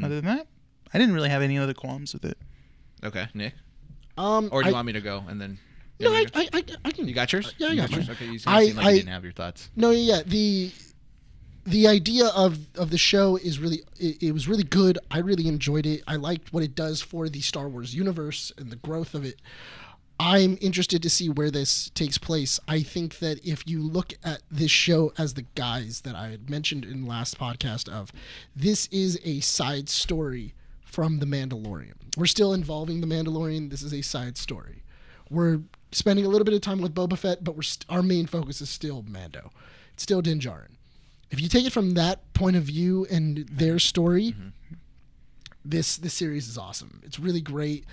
Other than that, I didn't really have any other qualms with it. Okay, Nick. Or do you want me to go and then? No, I can. You got yours? Yeah, I got yours. Okay, you seem like you didn't have your thoughts. No, yeah. The idea of the show is it was really good. I really enjoyed it. I liked what it does for the Star Wars universe and the growth of it. I'm interested to see where this takes place. I think that if you look at this show as the guys that I had mentioned in the last podcast this is a side story from The Mandalorian. We're still involving The Mandalorian. This is a side story. We're spending a little bit of time with Boba Fett, but our main focus is still Mando. It's still Din Djarin. If you take it from that point of view and their story, this series is awesome. It's really great.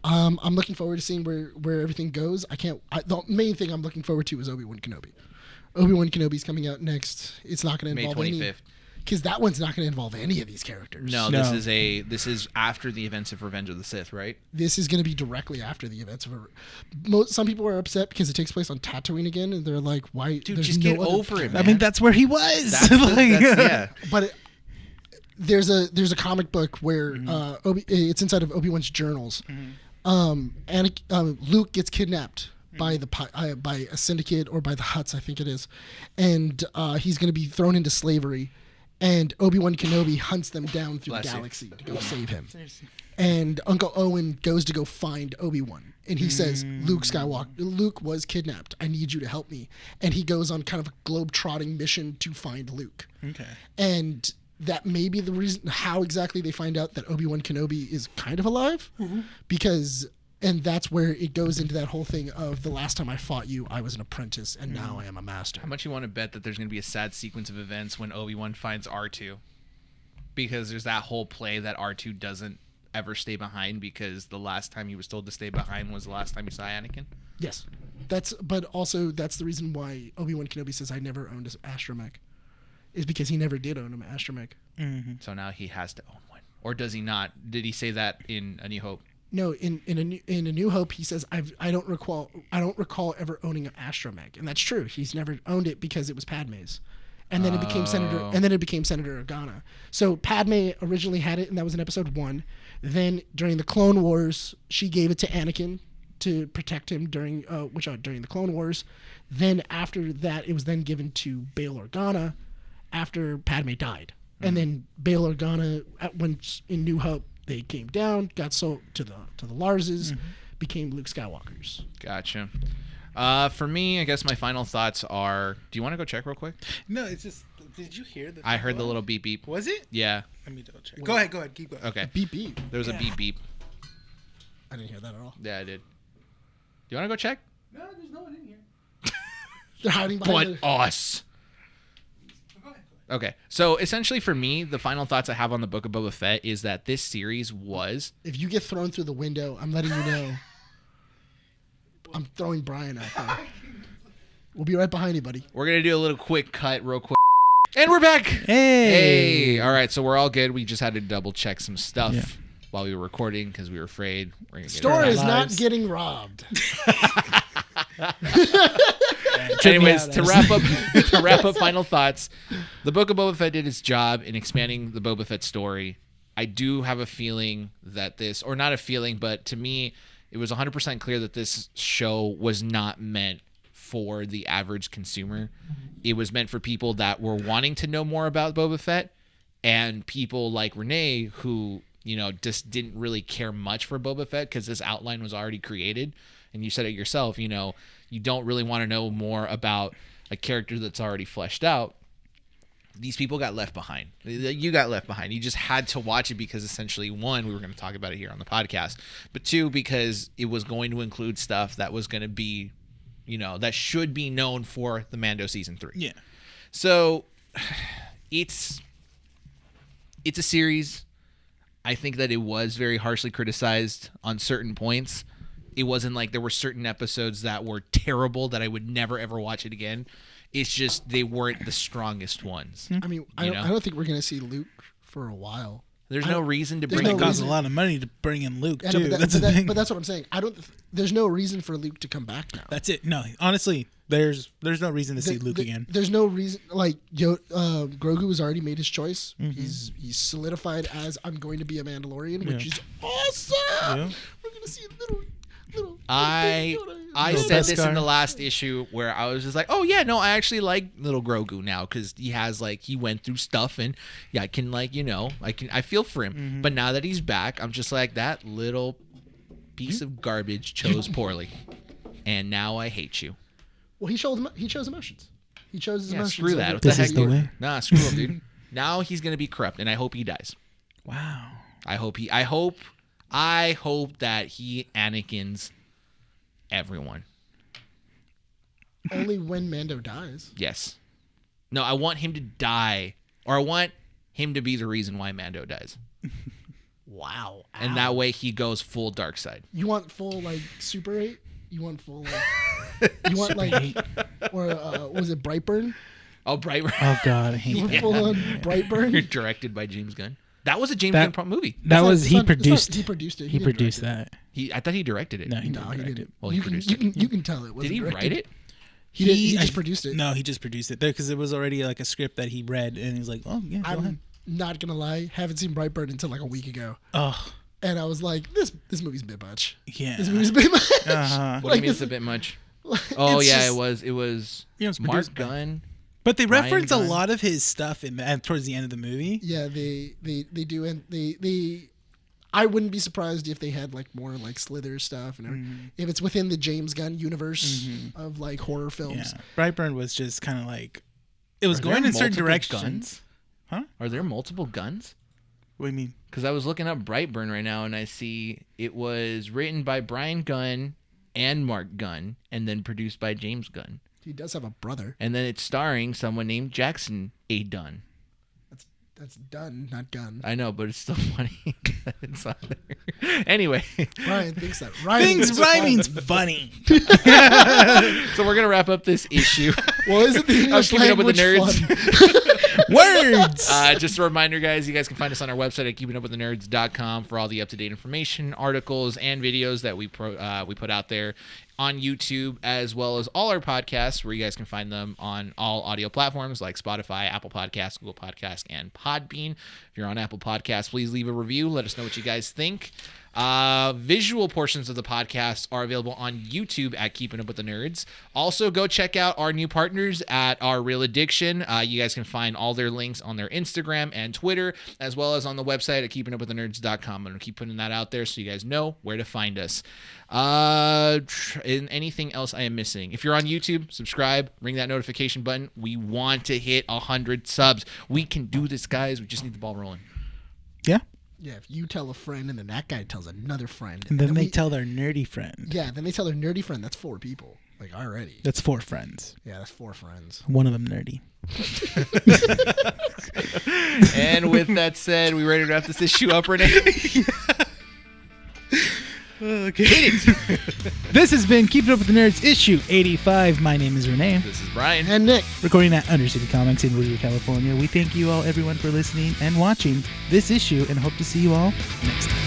I'm looking forward to seeing where everything goes. The main thing I'm looking forward to is Obi-Wan Kenobi. Obi-Wan Kenobi's coming out next. It's not going to involve May 25th. Because that one's not going to involve any of these characters. No, this is after the events of Revenge of the Sith, right? This is going to be directly after the events of some people are upset because it takes place on Tatooine again, and they're like, "Why? Dude, just get over it, man. I mean, that's where he was. Yeah. But there's a comic book where it's inside of Obi-Wan's journals. Luke gets kidnapped by a syndicate or by the Hutts, I think it is, and he's going to be thrown into slavery. and Obi-Wan Kenobi hunts them down through Bless the you. galaxy to go save him. And Uncle Owen goes to go find Obi-Wan, and he says, Luke was kidnapped. I need you to help me. And he goes on kind of a globe-trotting mission to find Luke. Okay. And that may be the reason how exactly they find out that Obi-Wan Kenobi is kind of alive, and that's where it goes into that whole thing of the last time I fought you, I was an apprentice, and now I am a master. How much you want to bet that there's going to be a sad sequence of events when Obi-Wan finds R2? Because there's that whole play that R2 doesn't ever stay behind because the last time he was told to stay behind was the last time he saw Anakin. Yes, but also that's the reason why Obi-Wan Kenobi says I never owned an astromech, is because he never did own an astromech. So now he has to own one, or does he not? Did he say that in A New Hope? No, in A New Hope he says I don't recall ever owning an astromech, and that's true. He's never owned it because it was Padme's. And then it became Senator Organa. So Padme originally had it, and that was in episode 1. Then during the Clone Wars, she gave it to Anakin to protect him during the Clone Wars. Then after that, it was then given to Bail Organa after Padme died. And then Bail Organa, when in New Hope they came down, got sold to the Larses, became Luke Skywalker's. Gotcha. For me, I guess my final thoughts are, do you want to go check real quick? No, it's just, did you hear that? I heard the little beep beep. Was it? Yeah. Let me double check. Go ahead, keep going. Okay. Beep beep. There was a beep beep. I didn't hear that at all. Yeah, I did. Do you want to go check? No, there's no one in here. They're hiding behind But us. Go ahead. Okay. So essentially for me, the final thoughts I have on the Book of Boba Fett is that this series was... If you get thrown through the window, I'm letting you know. I'm throwing Bryan out there. We'll be right behind you, buddy. We're going to do a little quick cut real quick. And we're back. Hey. All right. So we're all good. We just had to double check some stuff while we were recording because we were afraid. We're gonna get Store it is right. not getting robbed. Anyways, to wrap up final thoughts, the Book of Boba Fett did its job in expanding the Boba Fett story. I do have a feeling that this, or not a feeling, but to me, it was 100% clear that this show was not meant for the average consumer. It was meant for people that were wanting to know more about Boba Fett and people like Rene who, just didn't really care much for Boba Fett because this outline was already created. And you said it yourself, you don't really want to know more about a character that's already fleshed out. These people got left behind. You got left behind. You just had to watch it because essentially, one, we were going to talk about it here on the podcast, but two, because it was going to include stuff that was going to be, that should be known for the Mando season 3. Yeah. So it's a series. I think that it was very harshly criticized on certain points. It wasn't like there were certain episodes that were terrible that I would never ever watch it again. It's just they weren't the strongest ones. I mean, I don't think we're going to see Luke for a while. There's no reason to there's bring no It costs a lot of money to bring in Luke, Yeah, too. no, That's the thing. but that's what I'm saying. There's no reason for Luke to come back now. That's it. No, honestly, there's no reason to see Luke again. There's no reason. Like Grogu has already made his choice. He's solidified as I'm going to be a Mandalorian, which is awesome. Yeah. We're gonna see little. I Little said this Beskar. in the last issue where I was just like, oh yeah, no, I actually like little Grogu now because he went through stuff and I can I feel for him. But now that he's back, I'm just like, that little piece of garbage chose poorly, and now I hate you. Well, he chose emotions. He chose his emotions. Screw that. What This the is heck? the way. Nah, screw him, dude. Now he's gonna be corrupt, and I hope he dies. Wow. I hope that he Anakins everyone. Only when Mando dies. Yes. No, I want him to die, or I want him to be the reason why Mando dies. Wow. And that way he goes full dark side. You want full Super 8? You want full you want or was it Brightburn? Oh, Brightburn. Oh God, I You hate want that. full on Brightburn? Directed by James Gunn. That was a James Gunn movie. That was It's he not- produced. He produced it. He didn't produced direct that. I thought he directed it. No, he it. No, didn't he direct didn't. it. Well, he you can, produced you it. can you can tell it. Did wasn't he directed. write it? He just produced it. No, he just produced it because it was already like a script that he read, and he's like, "Oh yeah, go ahead." I'm not gonna lie. Haven't seen Brightburn until like a week ago, Oh and I was like, this movie's a bit much. yeah. This movie's a bit much. Uh-huh. What do you mean Like, it's a bit much? it's Oh yeah, just- it was Yeah, it was Mark produced by- Gunn But they Bryan reference a Gunn. lot of his stuff towards the end of the movie. Yeah, they do, and they I wouldn't be surprised if they had like more like Slither stuff, and if it's within the James Gunn universe of like horror films. Yeah. Brightburn was just kind of like it was Are going there in certain multiple directions. guns? Huh? Are there multiple guns? What do you mean? Because I was looking up Brightburn right now, and I see it was written by Bryan Gunn and Mark Gunn, and then produced by James Gunn. He does have a brother. And then it's starring someone named Jackson A. Dunn. That's Dunn, not Gunn. I know, but it's still funny. It's on there. Anyway. Ryan thinks that. Ryan Things rhyming's funny. So we're going to wrap up this issue. Well, isn't the English keeping up with the language nerds. fun? Words. Just a reminder, guys, you guys can find us on our website at keepingupwiththenerds.com for all the up-to-date information, articles, and videos that we put out there on YouTube, as well as all our podcasts, where you guys can find them on all audio platforms like Spotify, Apple Podcasts, Google Podcasts, and Podbean. If you're on Apple Podcasts, please leave a review. Let us know what you guys think. Visual portions of the podcast are available on YouTube at Keeping Up With The Nerds. Also, go check out our new partners at Our Real Addiction. You guys can find all their links on their Instagram and Twitter, as well as on the website at keepingupwiththenerds.com. I'm going to keep putting that out there so you guys know where to find us. And anything else I am missing? If you're on YouTube, subscribe, ring that notification button. We want to hit 100 subs. We can do this, guys. We just need the ball rolling. Yeah. Yeah, if you tell a friend and then that guy tells another friend. And then they tell their nerdy friend. Yeah, then they tell their nerdy friend. That's 4 people. Like, already. That's 4 friends. Yeah, that's 4 friends. One of them nerdy. And with that said, we ready to wrap this issue up, Rene? Okay. This has been Keep It Up With The Nerds, issue 85. My name is Rene. This is Bryan. And Nick. Recording at Undercity Comics in Whittier, California. We thank you all, everyone, for listening and watching this issue, and hope to see you all next time.